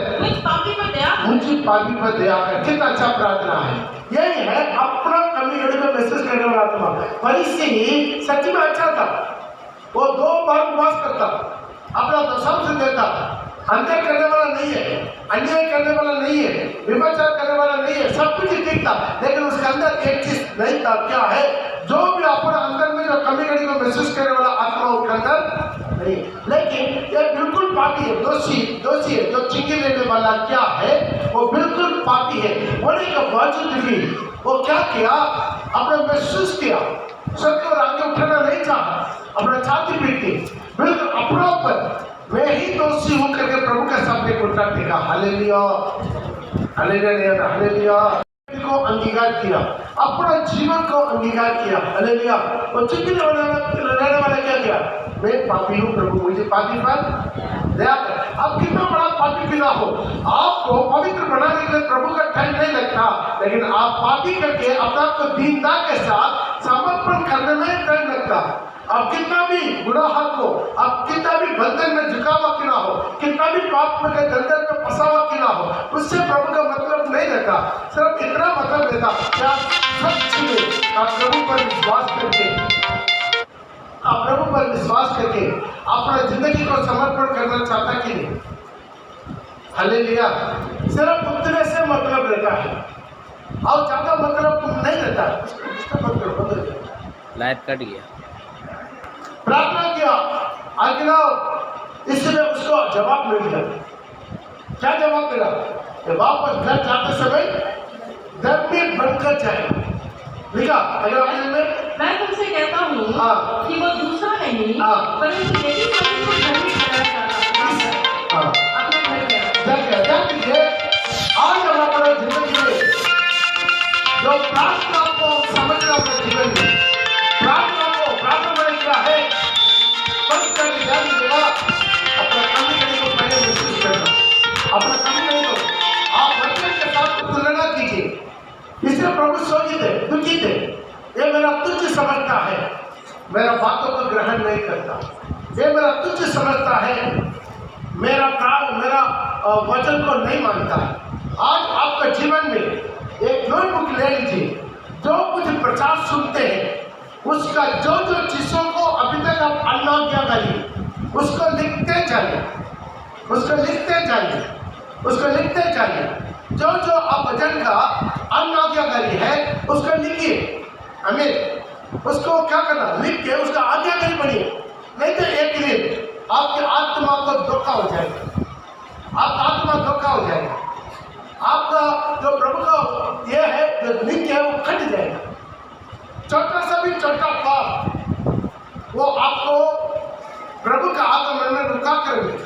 मुझे पापी पर दया कर। कितना अच्छा प्रार्थना है। यही है अपना कमी में महसूस करने वाला आत्मा। फरीसी सच में अच्छा था, वो 2 बार उपवास करता, अपना दशम से देता, अंतर करने वाला नहीं है, अन्याय करने वाला नहीं है, व्यभिचार करने वाला नहीं है, सब कुछ ठीक था, लेकिन उसके अंदर एक चीज नहीं था। क्या है? जो भी अपने अंदर में जो कमी को महसूस करने वाला आत्मा उसके अंदर नहीं। लेकिन ये बिल्कुल पापी है, दोषी है। जो चुंगी लेने वाला क्या है? वो बिल्कुल पापी है। होने के बावजूद भी वो क्या किया? अपने महसूस किया, सबके और आगे उठाना नहीं चाहा, अपना छाती पीट के बिल्कुल अपना पर मैं ही दोषी हूं करके प्रभु के सामने घुटना टेका। Hallelujah, hallelujah, hallelujah. को अंगीकार किया, अपना जीवन को अंगीकार किया, हालेलुया। और चुंगी रहने वाला क्या किया? मैं पापी हूँ, प्रभु मुझे पापी पर दया कर। अब कितना बड़ा पापी भी ना हो, आपको पवित्र बनाने के लिए प्रभु का टाइम नहीं लगता, लेकिन आप पापी करके अपने आप को दीनता के साथ समर्पण करने में टाइम लगता। अब कितना भी गुनाह को, अब कितना भी बंधन में झुका हुआ क्यों ना हो, कितना भी पाप में दलदल में फंसा हुआ क्यों ना हो, उससे प्रभु का मतलब नहीं रहता। सिर्फ इतना मतलब देता क्या सच में आप प्रभु पर विश्वास करके, आप प्रभु पर विश्वास करके अपना जिंदगी को समर्पण करना चाहता कि नहीं? हालेलुया। सिर्फ उतने से मतलब रहता है और ज्यादा मतलब नहीं रहता। इसका मतलब बदल जाता। लाइट कट गया। प्रार्थना किया, आज्ञा, इसलिए उसको जवाब मिल गया। क्या जवाब मिला? वापस घर जाते समय धर्मी बनकर जाएगा। लिखा अगला वचन में, मैं तुमसे कहता हूँ कि वो दूसरा नहीं, परंतु यही पति को धर्मी ठहराया जाता है। अपने घर गया। आज हमारा जिंदगी में जो प्रार्थना को समझना अपने जीवन में, प्रार्थना में क्या है, बस करके ध्यान देगा। अपना कमी करने को पहले महसूस करना, अपना कमी नहीं को आप वचन के साथ तुलना कीजिए। इससे प्रभु सोचित है, दुखित है, ये मेरा तुच्छ समझता है, मेरा बातों को ग्रहण नहीं करता, ये मेरा तुच्छ समझता है, मेरा वचन को नहीं मानता है। आज आपका जीवन में एक नोटबुक ले लीजिए, जो कुछ प्रचार सुनते हैं उसका जो चीजों को अभी तक आप अनलॉक करिए, उसको लिखते जाइए, उसको लिखते जाइए, उसको लिखते जाइए। जो आप वचन का अनाज्ञाकारी है उसको लिखिए। हमें उसको क्या करना, लिख के उसका आज्ञाकारी बनिए। नहीं तो एक दिन आपके आत्मा को धोखा हो जाएगा, आपका आत्मा धोखा हो जाएगा, आपका जो प्रभु का ये है जो लिख है वो खट जाएगा। छोटा सा भी छोटा पाप वो आपको प्रभु का आगमन में रुका करेंगे।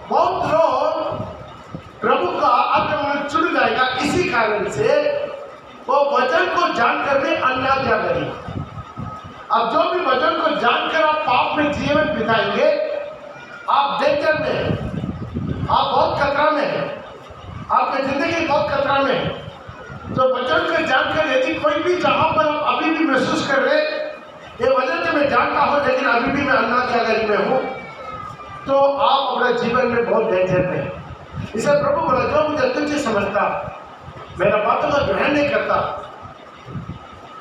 बहुत लोग प्रभु का आगमन छूट जाएगा, इसी कारण से वो वचन को जानकर भी अनाज्ञाकारी। अब जो भी वचन को जानकर आप पाप में जीवन बिताएंगे, आप डेंजर में हैं, आप बहुत खतरा में हैं, आपकी जिंदगी बहुत खतरा में है। तो वचन को जानकर यदि कोई भी जहां पर आप अभी भी महसूस कर रहे ये वचन तो मैं जानता हूं लेकिन अभी भी मैं अनाज्ञाकारी में हूं, तो आप अपने जीवन में बहुत डेंजर में हैं। इसे प्रभु बोला, जो मुझे तुच्छ समझता, मेरा बातों का ग्रहण नहीं करता,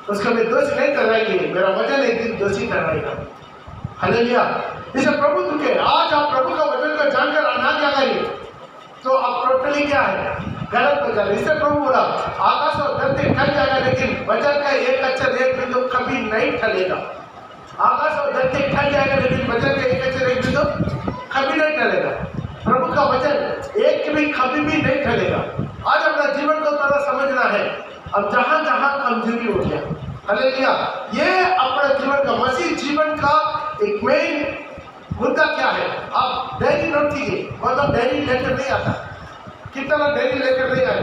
उसका मैं दोष नहीं कराएंगे, मेरा वचन एक दिन दोषी कराएगा। हालेलुया। इसे प्रभु तुके आज आप प्रभु का वचन को जानकर अनाज्ञाकारी, तो आप टोटली क्या है, गलत हो जाए। इससे प्रभु बोला, आकाश और धरती टल जाएगा लेकिन वचन का एक अक्षर एक बिंदु कभी नहीं टलेगा। आकाश और धरती टल जाएगा लेकिन वचन का एक अक्षर एक बिंदु कभी नहीं टलेगा। प्रभु का वचन एक भी कभी भी नहीं टलेगा। आज अपना जीवन को थोड़ा समझना है। अब जहां जहां कमजोरी हो गया, हालेलुया, ये अपना जीवन का मसीह जीवन का एक मेन मुद्दा क्या है। आप डायरी नोट कीजिए, मतलब डायरी लेकर नहीं आता, कितना डायरी लेकर नहीं आया,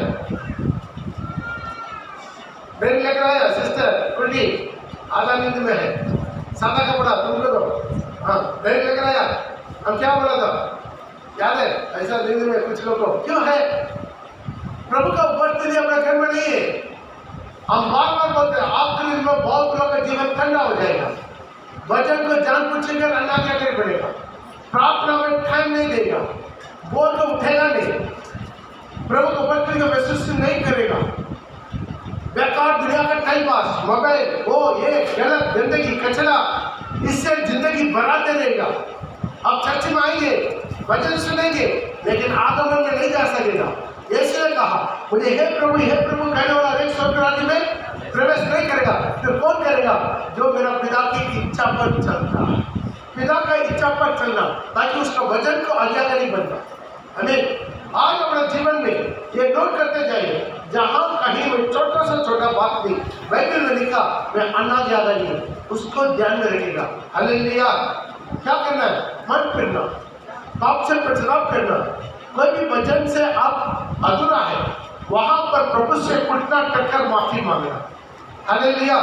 डायरी लेकर आया सिस्टर कुंडी आधा नींद में है, सादा कपड़ा तुमको दो, हाँ डायरी लेकर आया। हम क्या बोला था याद है, ऐसा नींद में कुछ लोगों को क्यों है, प्रभु का उपस्थिति अपने घर में नहीं है। हम बार बार बोलते हैं आपके दिन में बहुत लोगों का जीवन ठंडा हो जाएगा, वचन को जान पूछेगा, अल्लाह क्या करे पड़ेगा, प्रार्थना में टाइम नहीं देगा, बोल तो उठेगा नहीं, प्रभु को उपस्थिति का महसूस नहीं करेगा, बेकार दुनिया का टाइम पास, मोबाइल, वो ये गलत जिंदगी कचरा, इससे जिंदगी बढ़ाते रहेगा। अब चर्च में आएंगे, वचन सुनेंगे, लेकिन आगमन में नहीं जा सकेगा। यीशु ने कहा, मुझे हे प्रभु कहने वाला एक स्वर्ग राज्य में प्रवेश नहीं करेगा। तो कौन करेगा? जो मेरा पिता की इच्छा पर चलता है, पिता का इच्छा पर चलना, ताकि उसका वचन को आज्ञाकारी बनता। हमें आज अपने जीवन में ये नोट करते जाइए, जहां कहीं में छोटा से छोटा बात भी बाइबल में लिखा मैं अनाज्ञाकारी हूं, उसको ध्यान में रखेगा। हालेलुया। क्या करना है? मन फिरना, पाप से पछतावा करना। कोई भी वचन से आप अधूरा है, वहां पर प्रभु से घुटना टेककर माफी मांगना। हालेलुया।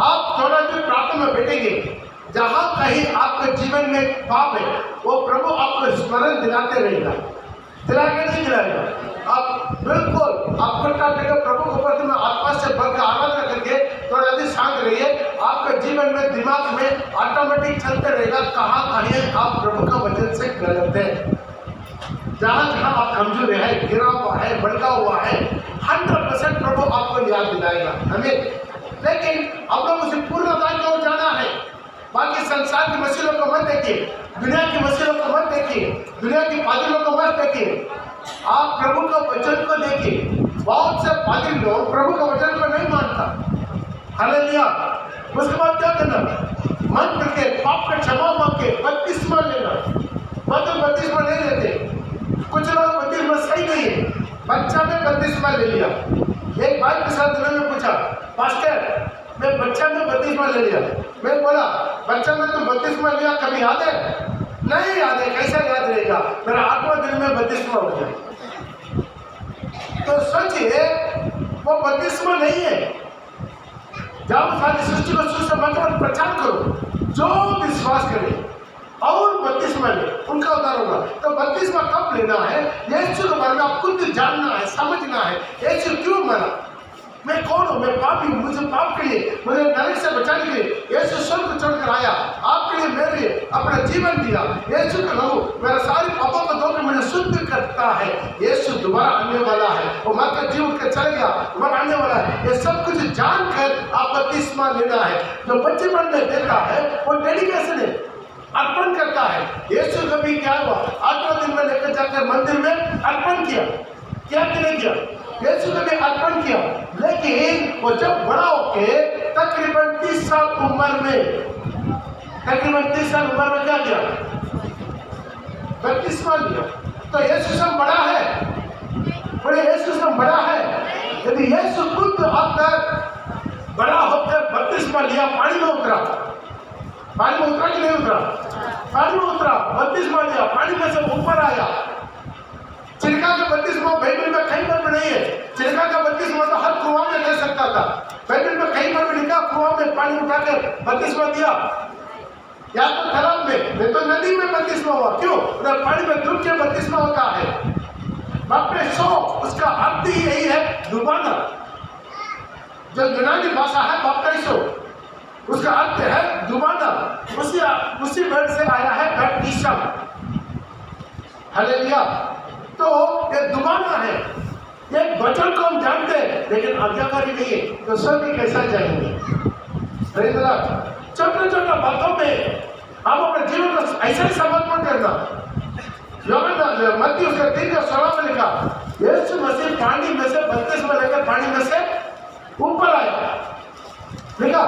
आप थोड़ा देर प्रार्थना में बैठेंगे, जहां कहीं आपके जीवन में पाप है वो प्रभु आपको स्मरण दिलाते रहेगा, दिला के नहीं दिलाएगा। आप बिल्कुल आप घुटना टेकर प्रभु को ऊपर में आत्मा से भरकर आराधना करके थोड़ा देर शांत रहिए। आपके जीवन में दिमाग में ऑटोमेटिक चलते रहेगा कहाँ कहीं आप प्रभु का वचन से गलत है, जहां जहां आप कमजोर है, गिरा हुआ है, भड़का हुआ है, 100% प्रभु आपको याद दिलाएगा हमें। लेकिन आप लोग उसे पूर्णता की ओर जाना है। बाकी संसार की मसीहों को मत देखिए, दुनिया की मसीहों को मत देखिए, दुनिया की पादरियों को मत देखिए, आप प्रभु का वचन को देखिए। बहुत से पादरी लोग प्रभु का वचन को नहीं मानता। हालेलुया। उसके बाद क्या करना, मन करके पाप का क्षमा मांग के बपतिस्मा लेना। मतलब बपतिस्मा नहीं लेते, कुछ लोग बपतिस्मा सही नहीं है, बच्चा में बपतिस्मा ले लिया। एक भाई के साथ उन्होंने पूछा, पास्टर मैं बच्चा में बपतिस्मा ले लिया। मैं बोला बच्चा में तुम बपतिस्मा लिया कभी याद है? नहीं याद है। कैसा याद रहेगा, मेरा 8वां दिन में बपतिस्मा हो गया। तो सोचिए वो बपतिस्मा नहीं है। जाओ सारी सृष्टि को सुसमाचार प्रचार करो, जो विश्वास करे और बपतिस्मा ले, उनका उद्धार होगा। तो बपतिस्मा कब लेना है? यीशु के बारे में आप खुद जानना है, समझना है। यीशु क्यों मरा, मैं कौन हूँ, मैं पापी हूँ, मुझे पाप के लिए, मुझे नरक से बचाने के लिए यीशु स्वर्ग को चढ़कर आया, आपके लिए मेरे लिए अपना जीवन दिया। यीशु का लहू मेरा सारे पापों को धोकर मुझे शुद्ध करता है। यीशु दोबारा आने वाला है, वो मरकर जी उठ कर चले गया, दोबारा आने वाला है। ये सब कुछ जानकर आप बपतिस्मा लेना है। जो बच्चेपन में देता है वो डेडिकेशन है, अर्पण करता है। यीशु कभी क्या हुआ, 8वां दिन में लेकर जाकर मंदिर में अर्पण किया, क्या नहीं किया? यीशु ने भी अर्पण किया। लेकिन वो जब बड़ा होके तकरीबन 30 साल उम्र में, तकरीबन 30 साल उम्र में क्या किया? बपतिस्मा लिया। तो यीशु से बड़ा है, बड़े यीशु से बड़ा है। यदि यीशु खुद आपका बड़ा होकर बपतिस्मा लिया, पानी में उतरा, पानी में उतरा कि नहीं उतरा? पानी में उतरा, बपतिस्मा लिया, पानी में से ऊपर आया। चिल्का का बपतिस्मा बाइबल में कहीं पर भी नहीं है। चिल्का का बपतिस्मा तो हर कुआं में ले सकता था, बाइबल में कहीं पर भी लिखा कुआं में पानी उठाकर बपतिस्मा दिया, या तो तालाब में, नहीं तो नदी में बपतिस्मा हुआ। क्यों? उधर पानी में डूब के बपतिस्मा होता है। बपतिस्मा उसका अर्थ ही यही है, डुबाना। जो यूनानी भाषा है बपतिस्मा, उसका अर्थ है डुबाना। उसी वर्ड से आया है बैप्टिज्म। हालेलुया। तो ये डुबाना है। एक वचन को हम जानते हैं लेकिन आज्ञाकारी नहीं है, तो सब कैसा जाएंगे? छोटे छोटे बातों में आप अपने जीवन को ऐसा ही समर्पण करना। मत्ती उसका 3:16 में लिखा, यीशु मसीह पानी में से बपतिस्मा लेकर पानी में से ऊपर आया। लिखा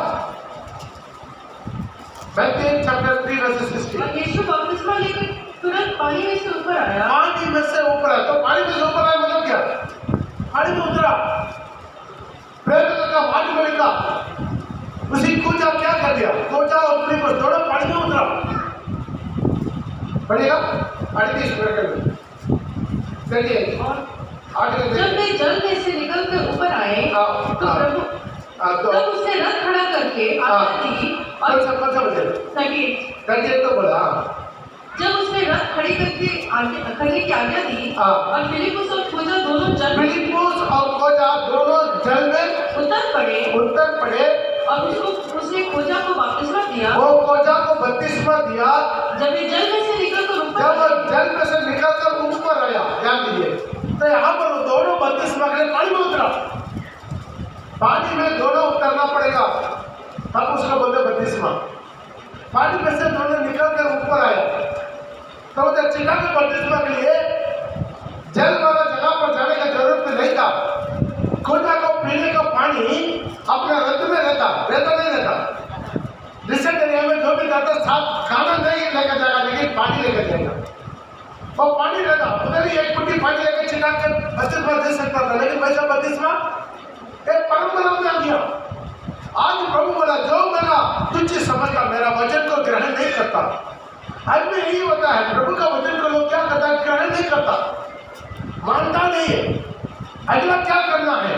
Matthew chapter 3:16। यीशु बपतिस्मा लेकर तुरंत पानी में से ऊपर आया। पानी में से ऊपर आया, तो पानी में से ऊपर आया मतलब क्या? पानी में उतरा, प्रेरित का वाक्य में लिखा, उसी कूचा क्या कर दिया? कूचा और फिलिप्पुस दोनों पानी में उतरा। पढ़ेगा 38 मिनट चलिए। जब वे जल में से निकल कर ऊपर आए तो प्रभु तब उसने रथ खड़ा करके आज्ञा दी और कौन सा बजे? 38 तो बोला। जब उसने रथ खड़ी करके खड़े की आज्ञा दी और फिलिप्पुस और खोजा दोनों जल में उतर पड़े और उसने खोजा को बपतिस्मा दिया। वो खोजा को बपतिस्मा दिया। जब ये जल में से निकलकर ऊपर आया, ध्यान दीजिए। तो यहाँ पर दोनों बपतिस्मा के लिए पानी में उतरा। पानी में दोनों उतरना पड़ेगा, तब उसको बोलते बपतिस्मा। पानी में से दोनों निकलकर ऊपर आया। तो चिल्ला के बपतिस्मा के लिए जल वाला जगह पर जाने का जरूरत नहीं था। खोजा को पीने का पानी अपने रथ में रहता नहीं रहता। रिसेंट एरिया में जो भी जाता साथ खाना नहीं लेकर जाएगा, लेकिन पानी लेकर जाएगा। और पानी रहता, उधर ही एक कुटी पानी लेकर छिटा कर बपतिस्मा दे सकता था, लेकिन वैसा बपतिस्मा एक परंपरा में आ गया। आज प्रभु बोला, जो मेरा तुच्छ समझता, मेरा वचन को ग्रहण नहीं करता। आज में यही होता है, प्रभु का वचन को लोग क्या करता है? ग्रहण नहीं करता, मानता नहीं है। अगला क्या करना है?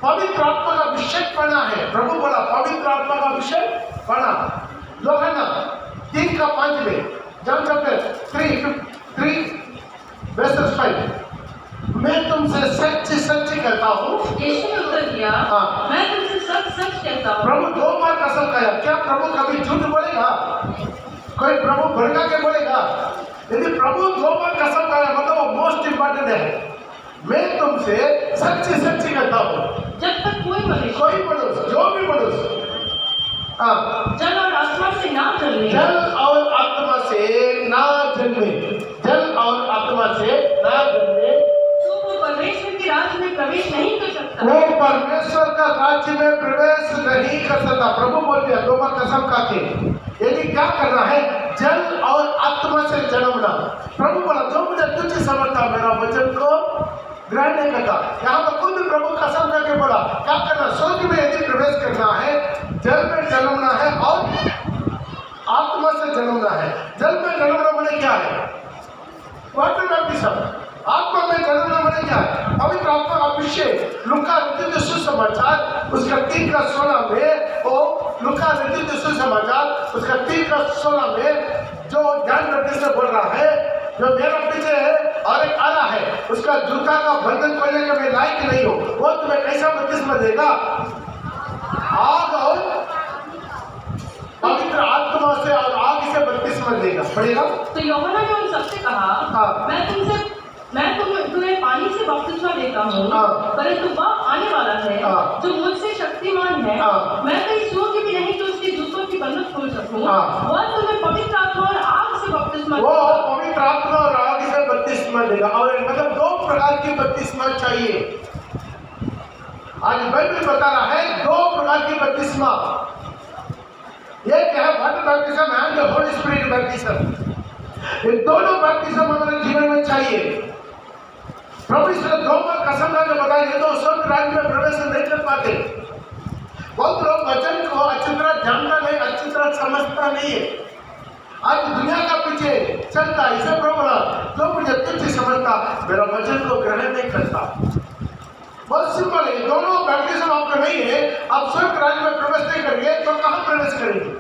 पवित्र आत्मा का अभिषेक पढ़ना है। प्रभु बोला पवित्र आत्मा का अभिषेक पढ़ना। यूहन्ना 3:5 में, जॉन चैप्टर 3:5, मैं तुमसे सच सच कहता हूँ। यीशु ने उत्तर दिया, हाँ। मैं तुमसे सच सच कहता हूँ। प्रभु 2 बार कसम खाया। क्या प्रभु कभी झूठ बोलेगा? कोई प्रभु भड़का के बोलेगा? यदि प्रभु 2 बार कसम खाया मतलब वो मोस्ट इंपॉर्टेंट है। मैं तुमसे सच सच कहता हूँ। जब तक कोई मनुष्य जो भी मनुष्य जल और आत्मा से ना जन्मे, जल और आत्मा से ना जन्मे, जल और आत्मा से ना जन्मे, तो वो परमेश्वर के राज्य में प्रवेश नहीं कर सकता। वो परमेश्वर का राज्य में प्रवेश नहीं कर सकता। प्रभु बोलते हैं 2 बार कसम खा के, यदि क्या करना है? जल और आत्मा से जन्मना। प्रभु बोला जो मुझे तुझे समझता मेरा वचन को ग्रहण नहीं करता। यहाँ पर खुद प्रभु कसम करके बोला क्या करना? स्वर्ग में यदि प्रवेश करना है, जल में जन्मना है और आत्मा से जन्मना है। जल में जन्मना माने क्या है? Water baptism. आत्मा में जन्मना माने क्या है? पवित्र आत्मा का अभिषेक। लूका रचित सुसमाचार उसका 3:16 में, वो लूका रचित सुसमाचार उसका 3:16 में जो ज्ञान बपतिस्मा बोल रहा है, जो मेरा पीछे है और एक आ रहा है, उसका जूता का बंधन खोलने के मैं लायक नहीं हूँ, वो तुम्हें कैसा बपतिस्मा देगा? आग और पवित्र आत्मा से और आग से बपतिस्मा देगा। पढ़ेगा। तो यूहन्ना ने उन सबसे कहा, मैं तुम्हें पानी से बपतिस्मा देता हूँ, परंतु वह आने वाला है जो मुझसे शक्तिमान है, मैं कहीं सूर्य भी नहीं तो उसके जूतों की बंधन खोल सकूं। वह तुम्हें पवित्र आत्मा और आग से बपतिस्मा देगा। वो पवित्र आत्मा और आग से बपतिस्मा देगा। और मतलब 2 प्रकार की बपतिस्मा चाहिए। आज बाइबल बता रहा है 2 प्रकार की बपतिस्मा। एक है water baptism and the Holi spirit baptism. ये दोनों बैप्टिज्म हमारे जीवन में चाहिए। प्रभु इसने 2 बार कसम खाकर बताया ये तो स्वर्ग राज्य में प्रवेश नहीं कर पाते। बहुत लोग वचन को अच्छी तरह जानता नहीं, अच्छी तरह समझता नहीं है। आज दुनिया का पीछे चलता है। इसे प्रभु बोला जो मुझे तुझे समझता मेरा वचन को ग्रहण नहीं करता। बहुत सिंपल है। दोनों बैप्टिज्म आपका नहीं है, आप स्वर्ग राज्य में प्रवेश नहीं करेंगे तो कहाँ प्रवेश करेंगे?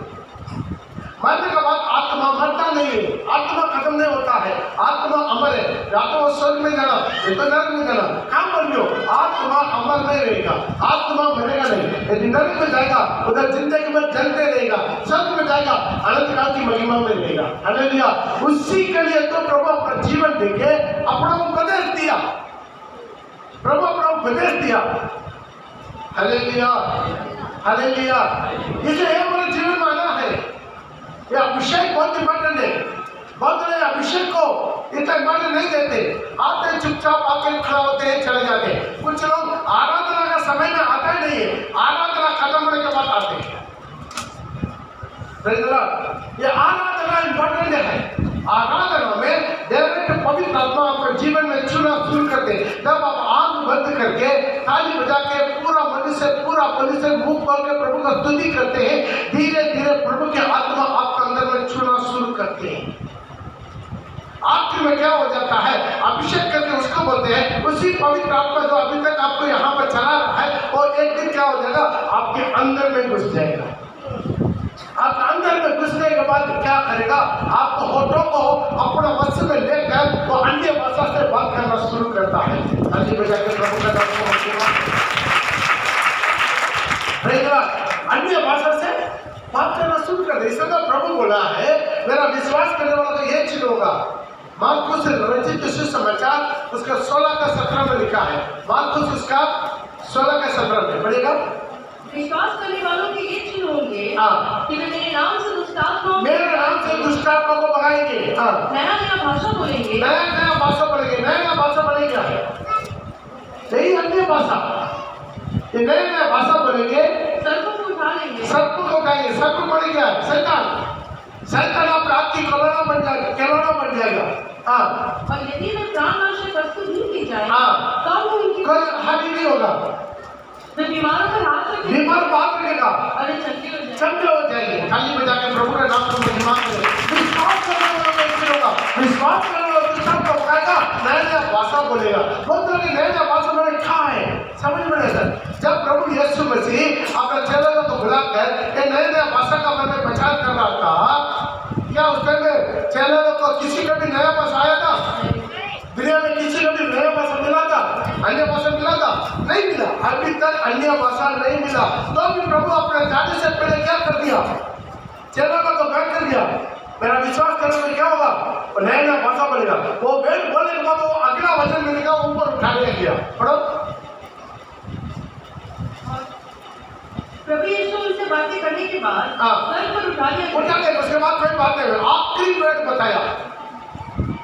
मानने का बात आत्मा मरता नहीं है, आत्मा खत्म नहीं होता है, आत्मा अमर है। या तो वो स्वर्ग में जाना या तो नरक में जाना, कहाँ पर भी हो आत्मा अमर नहीं रहेगा, आत्मा मरेगा नहीं। यदि नरक में जाएगा उधर जिंदगी में जलते रहेगा, स्वर्ग में जाएगा अनंत काल की महिमा में रहेगा। हालेलुया। उसी के लिए तो प्रभु अपना जीवन देके अपना उपदेश दिया। प्रभु अपना उपदेश दिया। Hallelujah, hallelujah. इसलिए हमारे जीवन में आना है। ये अभिषेक बहुत इंपॉर्टेंट है। बहुत लोग अभिषेक को इतना इंपॉर्टेंट नहीं देते, आते चुपचाप आके खड़ा होते हैं, चले जाते हैं। कुछ लोग आराधना का समय में आता ही नहीं है, आराधना खत्म होने के बाद आते हैं। ये आराधना इंपॉर्टेंट है। आराधना में डायरेक्ट पवित्र आत्मा आपके जीवन में छूना शुरू करते हैं। जब आप आंख बंद करके ताली बजा के पूरा मन से मुंह खोल के प्रभु का स्तुति करते हैं, धीरे धीरे प्रभु की आत्मा आपके अंदर में छूना शुरू करते हैं। आखिर में क्या हो जाता है? अभिषेक करके उसको बोलते हैं उसी पवित्र आत्मा जो अभी तक आपको यहाँ पर चला रहा है, और एक दिन क्या हो जाएगा? आपके अंदर में घुस जाएगा। आप अंदर में घुसने के बाद क्या करेगा? आपको होठों को अपना वश में लेकर वो अन्य भाषा से बात करना शुरू करता है। प्रभु का अन्य भाषा से बात करना शुरू कर दे। इसलिए तो प्रभु बोला है मेरा विश्वास करने वाला तो ये चीज होगा। मार्कुस रचित सुसमाचार उसका 16:17 में लिखा है। मार्कुस उसका 16:17 में पढ़ेगा। विश्वास करने वालों के ये चिन्ह होंगे कि वे मेरे नाम से दुष्ट आत्मा को भगाएंगे, नया नया भाषा बोलेंगे, नया भाषा बोलेंगे। यही अन्य भाषा, ये नया भाषा बोलेंगे। सर्पों को उठा लेंगे, सर्प को उठाएंगे। सर्प बोलेंगे शैतान आपका आपकी खिलौना बन जाएगा। और यदि वे प्राणनाशक वस्तु नहीं पी जाए तब वो उनकी कोई हानि नहीं होगा। वे बीमारों पर हाथ रखेंगे, बीमार बात रहेगा, अरे चंगे हो जाएंगे। खाली बजा के प्रभु का नाम को महिमा करें। विश्वास करने वाला व्यक्ति होगा, विश्वास करने वाला व्यक्ति सबको बताएगा, नया भाषा बोलेगा। बहुत लोग नया भाषा में परमेश्वर, जब प्रभु यीशु मसीह अपने चेलों को बुलाकर ये नए नए भाषा का मन में प्रचार कर रहा था, क्या उस टाइम में चेलों को किसी का भी नया भाषा आया था? दुनिया में किसी को भी नया भाषा मिला था? अन्य भाषा मिला था? नहीं मिला। अभी तक अन्य भाषा नहीं मिला। तो भी प्रभु अपने जाने से पहले क्या कर दिया? चेलों को बैठ कर दिया। मेरा विश्वास करने में क्या होगा? वो नया नया भाषा बोलेगा। वो बैठ बोलने के बाद वो अगला वचन मिलेगा, ऊपर उठा लिया गया। पढ़ो। प्रभु यीशु उनसे बातें करने के बाद सर पर उठा लिया। उसके बाद कोई बात नहीं, आखिरी वर्ड बताया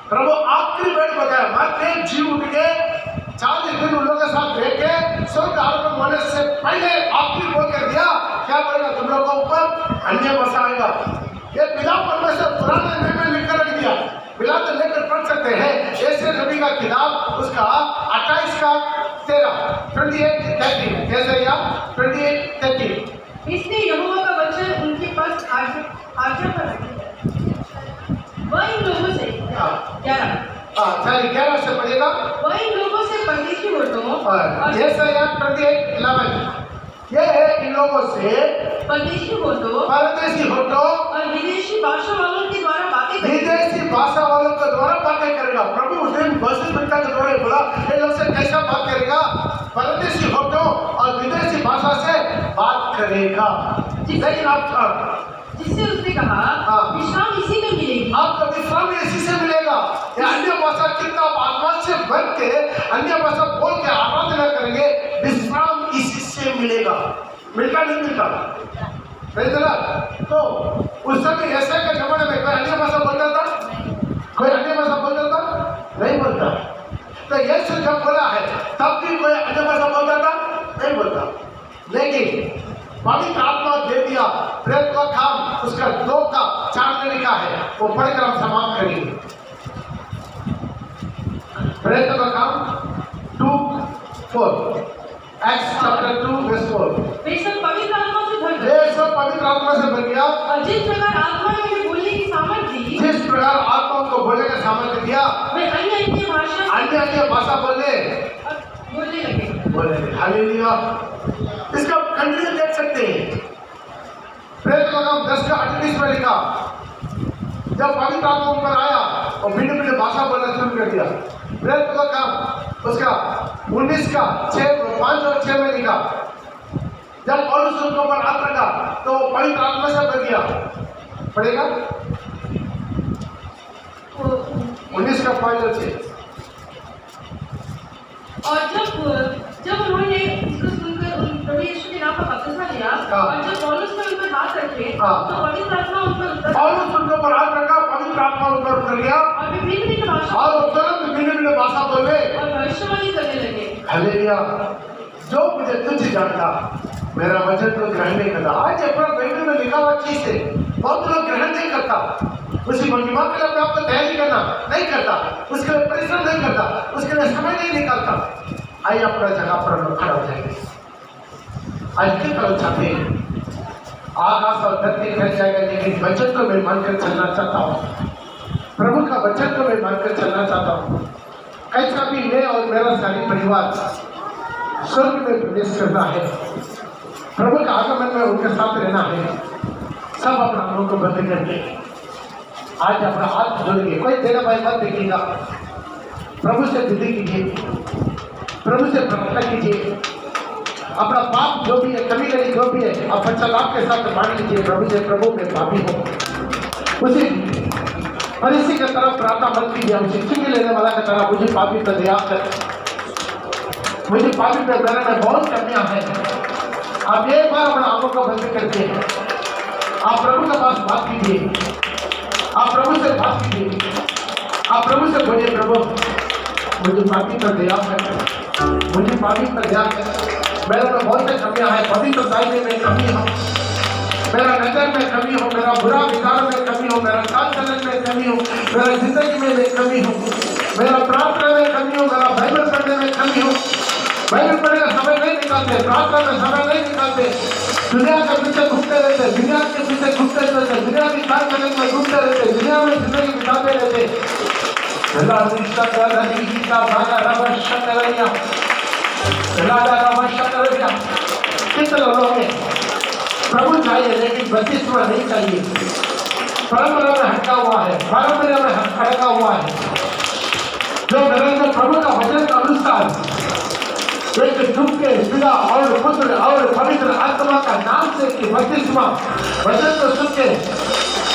प्रभु, आखिरी वर्ड बताया। मैं जी उठ के 40 दिन उन लोगों के साथ रह के स्वर्ग आरोपण होने से पहले आखिरी बोल कर दिया, क्या बोलेगा? तुम लोगों के ऊपर अन्य भाषा आएगा। ये पिता परमेश्वर पुराने नियम में लिखकर रख दिया। पिता तो लेकर पढ़ सकते हैं। ऐसे नबी का किताब उसका 28 का 13 28:30 कैसे या 28:30 इसने यहोवा का वचन उनके पास आज्ञा पर रख दिया। वह इन लोगों से 11 से पढ़ेगा। वह इन लोगों से परदेशी होटों और जैसे या 28:11 ये है इन लोगों से परदेशी होटों और विदेशी भाषा वालों के द्वारा बातें करेगा। विदेशी भाषा वालों के द्वारा बातें करेगा। प्रभु उस दिन वचन पिता के द्वारा बोला, ये लोग से कैसा बात करेगा? परदेशी होटों और विदेशी भाषा से बात करेगा। लेकिन आप जिससे उसने कहा विश्राम इसी में मिलेगी। आपका विश्राम इसी से मिलेगा। ये अन्य भाषा कितना आत्मा से भर के अन्य भाषा बोल के आराधना करेंगे, विश्राम इसी से मिलेगा। मिलता नहीं मिलता? तो उस समय ऐसे के जमाने में कोई अन्य भाषा बोलता था? कोई अन्य भाषा बोलता था? नहीं बोलता। तो यीशु जब बोला है तब भी कोई अन्य भाषा बोलता था? नहीं बोलता। लेकिन पवित्र आत्मा दे दिया। प्रेत का काम उसका 2 का 4 में लिखा है, वो पढ़कर हम समाप्त करेंगे। प्रेत का काम 2:4 Acts chapter 2 verse 4। वे सब पवित्र आत्मा से भर गए। ये सब पवित्र आत्मा से भर गया। और जिस प्रकार आत्मा ने उन्हें बोलने की सामर्थ दी, जिस प्रकार आत्मा को बोलने का सामर्थ्य दिया, वे अन्य भाषा बोलने लगे। हालेलुया। इसका कंटिन्यू देख सकते हैं। प्रेत का काम 10 का 38 में लिखा, जब पवित्र आत्मा ऊपर आया और भिन्न भिन्न भाषा बोलना शुरू कर दिया। प्रेत का काम उसका 19 का 5 और 6 में लिखा, जब पौलुस उनके ऊपर हाथ रखा तो वो पवित्र आत्मा से भर गया। पढ़ेगा 19 का 5 और 6। और जब उन्होंने इसको सुनकर प्रभु यीशु के नाम का बपतिस्मा लिया और जब पौलुस ने उन पर हाथ रखे तो पवित्र आत्मा उन पर उतर, पौलुस उनके ऊपर हाथ रखा, पवित्र आत्मा उन पर उतर गया और वे भिन्न-भिन्न भाषा और तुरंत भिन्न-भिन्न भाषा बोले और भविष्यवाणी करने लगे। हालेलुया। जो मुझे तुझे जानता मेरा वचन तो ग्रहण नहीं करता। आज अपना बाइबल में लिखा हुआ चीज है, बहुत लोग ग्रहण नहीं करता। उसी महिमा के लिए अपने आप को तैयारी करना नहीं करता, उसके लिए परिश्रम नहीं करता, उसके लिए समय नहीं निकालता। आइए अपना जगह पर हम लोग खड़ा हो जाएंगे। आज की तरह चाहते हैं आकाश और धरती घट जाएगा, लेकिन वचन को मैं मानकर चलना चाहता हूँ। प्रभु का वचन को मैं मानकर चलना चाहता हूँ। कैसा भी मैं और मेरा सारी परिवार स्वर्ग में प्रवेश करना है, प्रभु का आगमन में उनके साथ रहना है। सब अपना आंखों को बंद करके आज अपना हाथ जोड़िए। कोई देना भाई मत देखिएगा। प्रभु से विधि कीजिए, प्रभु से प्रार्थना कीजिए। अपना पाप जो भी है, कमी कमी जो भी है, आप पश्चाताप के साथ मान लीजिए प्रभु से, प्रभु मैं पापी हूँ। उसी और इसी की तरफ प्रार्थना मत कीजिए। हम शिक्षक लेने वाला की तरह मुझे पापी पर दया कर, मुझे पापी पर मेरे में बहुत कमियां हैं। आप एक बार अपना आंखों को बंद करके आप प्रभु के पास बात कीजिए। आप प्रभु से बात कीजिए। आप प्रभु से बोलिए, प्रभु मुझे पापी पर दया कर, मुझे पापी पर दया कर। मेरे में बहुत से कमियां हैं, पवित्रता में मैं कमी हूँ, मेरा नजर में कमी हो, मेरा बुरा विचार में कमी हो, मेरा चाल चलन में कमी हो, मेरा जिंदगी में मैं कमी हो, मेरा प्रार्थना में कमी हो, मेरा बाइबल पढ़ने में कमी हो। बाइबल पढ़ने का समय नहीं निकालते, प्रार्थना में समय नहीं निकालते, दुनिया के पीछे घूमते रहते, दुनिया के पीछे घूमते रहते, दुनिया की चाल चलन में घूमते रहते, दुनिया में जिंदगी बिताते रहते। कितने लोगों में प्रभु चाहिए लेकिन बत्तीसवां नहीं चाहिए, परंपरा में हटका हुआ है, पारंपरिक में हटका हुआ है। जो निरंतर प्रभु का वचन के अनुसार एक डूब के पिता और पुत्र और पवित्र आत्मा का नाम से कि बत्तीसवां वचन को सुन के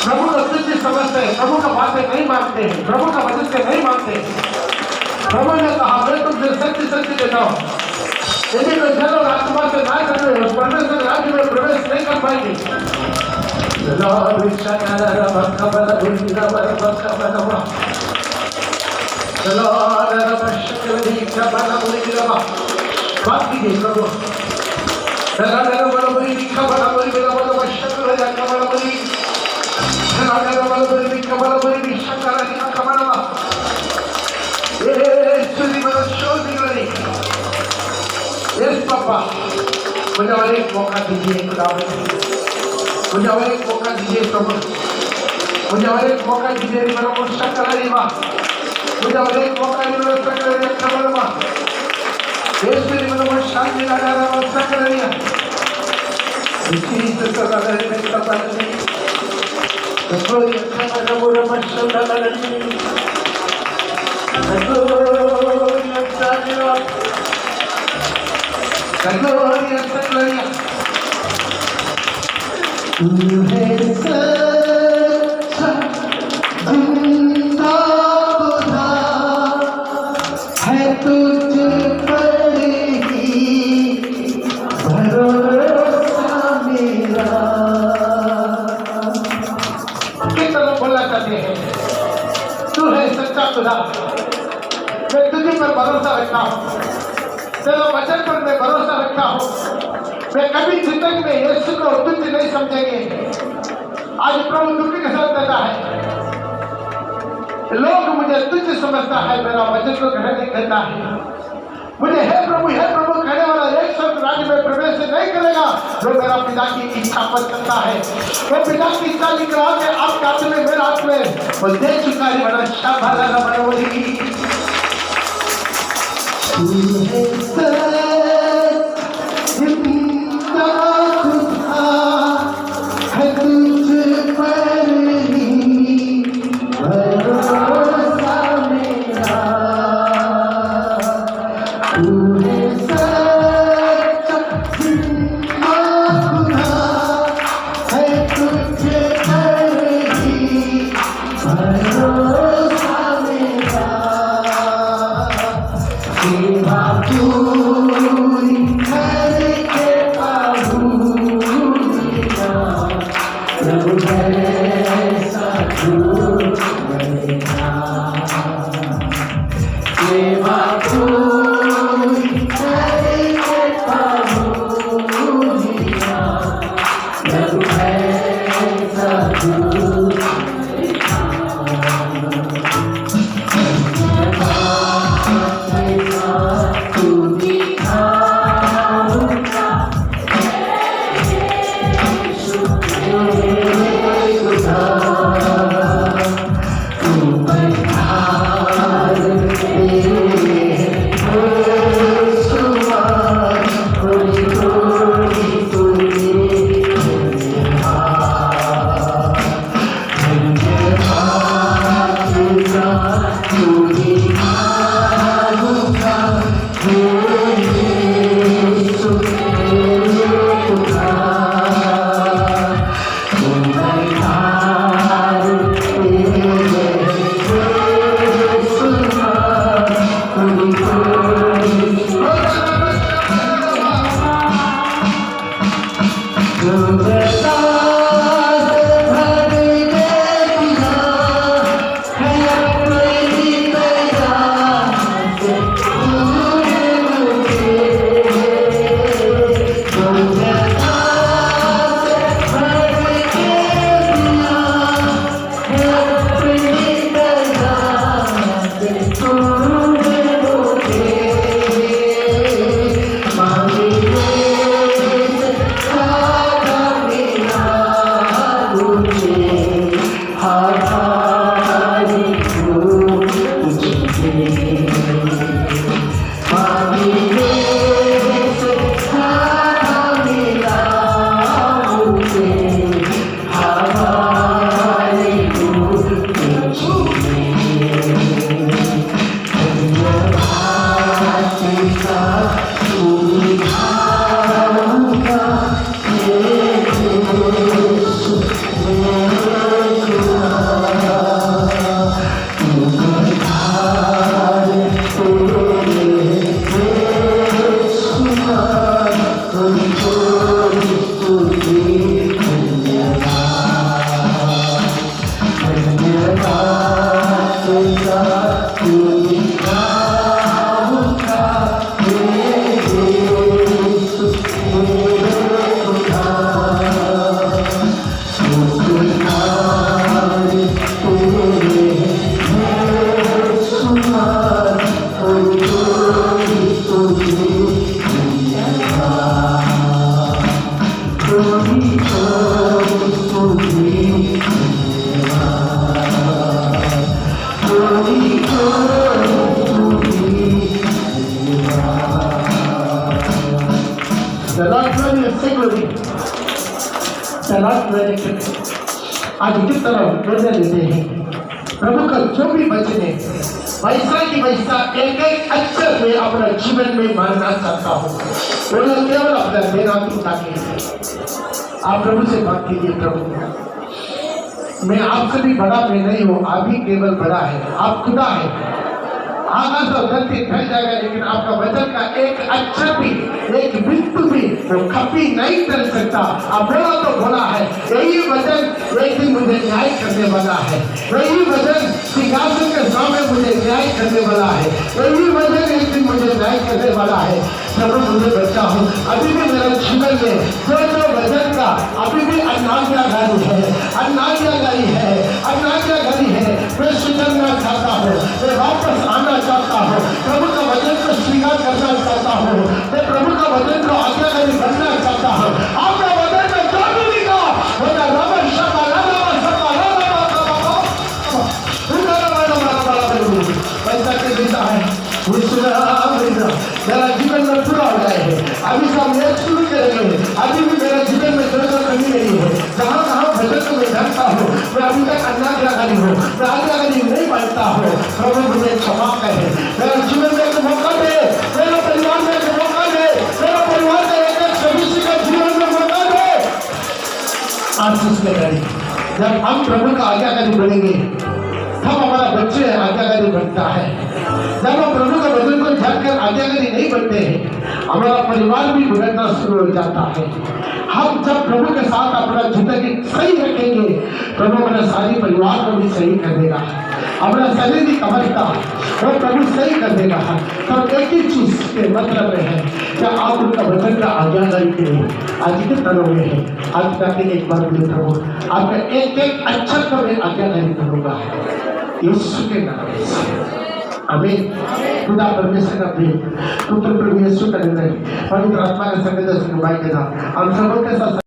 प्रभु को तुच्छ समझते हैं, प्रभु का बातें नहीं मानते हैं, प्रभु का वचन से नहीं मानते। प्रभु ने कहा मैं तुमसे सत्य सत्य देता हूँ, यदि कोई जल और आत्मा से ना करे परमेश्वर के राज्य में प्रवेश नहीं कर पाएंगे। बात कीजिए प्रभु पापा मुझे और एक मौका दीजिए खुदा, मुझे और एक मौका दीजिए प्रभु, मुझे और एक मौका दीजिए मुझे और एक मौका शांति लगा मैं तुझे पर भरोसा रखता हूँ, तेरा वचन पर मैं भरोसा रखता हूँ। मैं कभी जिंदगी में यीशु को तुच्छ नहीं समझेंगे। आज प्रभु दुख के साथ देता है, लोग मुझे तुच्छ समझता है, मेरा वचन को ग्रहण नहीं करता है। मुझे हे प्रभु कहने वाला एक शब्द राज्य में प्रवेश नहीं करेगा जो मेरा पिता की इच्छा पर करता है। वो पिता की इच्छा निकला के आपके हाथ में मेरे हाथ में वो दे चुका है। बड़ा शाबाश The Lord will say glory. The Lord will आज किस तरह निर्णय लेते हैं प्रभु का जो भी वचन है वैसा की वैसा एक एक अक्षर में अपना जीवन में मानना चाहता हूँ वो न केवल अपना मेरा पिता के आप प्रभु से बात कीजिए प्रभु मैं आपसे भी बड़ा मैं नहीं हूँ आप ही केवल बड़ा है आप खुदा है आकाश और धरती फैल जाएगा लेकिन आपका वचन का एक अक्षर भी एक बिंदु भी वो कभी नहीं टल सकता आप बोला तो बोला है यही वचन एक दिन मुझे न्याय करने वाला है यही वचन सिंहासन के सामने मुझे न्याय करने वाला है यही वचन एक दिन मुझे न्याय करने वाला है प्रभु मुझे बच्चा हूँ अभी भी मेरा जीवन में जो जो वचन का अभी भी अज्ञाकारी है मैं स्वीकारना चाहता हूँ मैं वापस आना चाहता हूँ प्रभु का वचन को स्वीकार करना चाहता हूँ मैं प्रभु का वचन को आज्ञाकारी बनना चाहता हूँ आपका वचन में जो भी लिखा होता रबर शब्द पैसा के देता है मेरा जीवन में पूरा हो जाए है अभी से हम ये शुरू करेंगे अभी भी मेरे जीवन में कोई कमी नहीं है जहाँ कहाँ भजन को मैं जानता हूँ मैं अभी तक अज्ञाकारी हूँ मैं आज्ञाकारी नहीं बनता हूँ प्रभु मुझे क्षमा करे मेरे जीवन में एक मौका दे मेरे परिवार में एक मौका दे मेरे परिवार का एक सदस्य का जीवन में मौका दे आशीष के करें जब हम प्रभु का आज्ञाकारी बनेंगे तब हमारा बच्चे आज्ञाकारी बनता है जब हम प्रभु का वचन को जानकर आज्ञाकारी नहीं बनते हैं हमारा परिवार भी बिगड़ना शुरू हो जाता है हम जब प्रभु के साथ अपना जिंदगी सही रखेंगे प्रभु हमारा सारी परिवार को भी सही कर देगा हमारा शारीरिक अवस्था वो प्रभु सही कर देगा तब एक ही चीज के मतलब में है क्या आप उनका वचन का आज्ञाकारी करें आज के तरह में है आज का एक बार भी प्रभु आपका एक एक अक्षर को मैं आज्ञाकारी करूंगा यीशु के नाम से आमीन खुदा परमेश्वर का प्रेम पुत्र प्रभु यीशु का निर्णय पवित्र आत्मा का संग हम सबों के साथ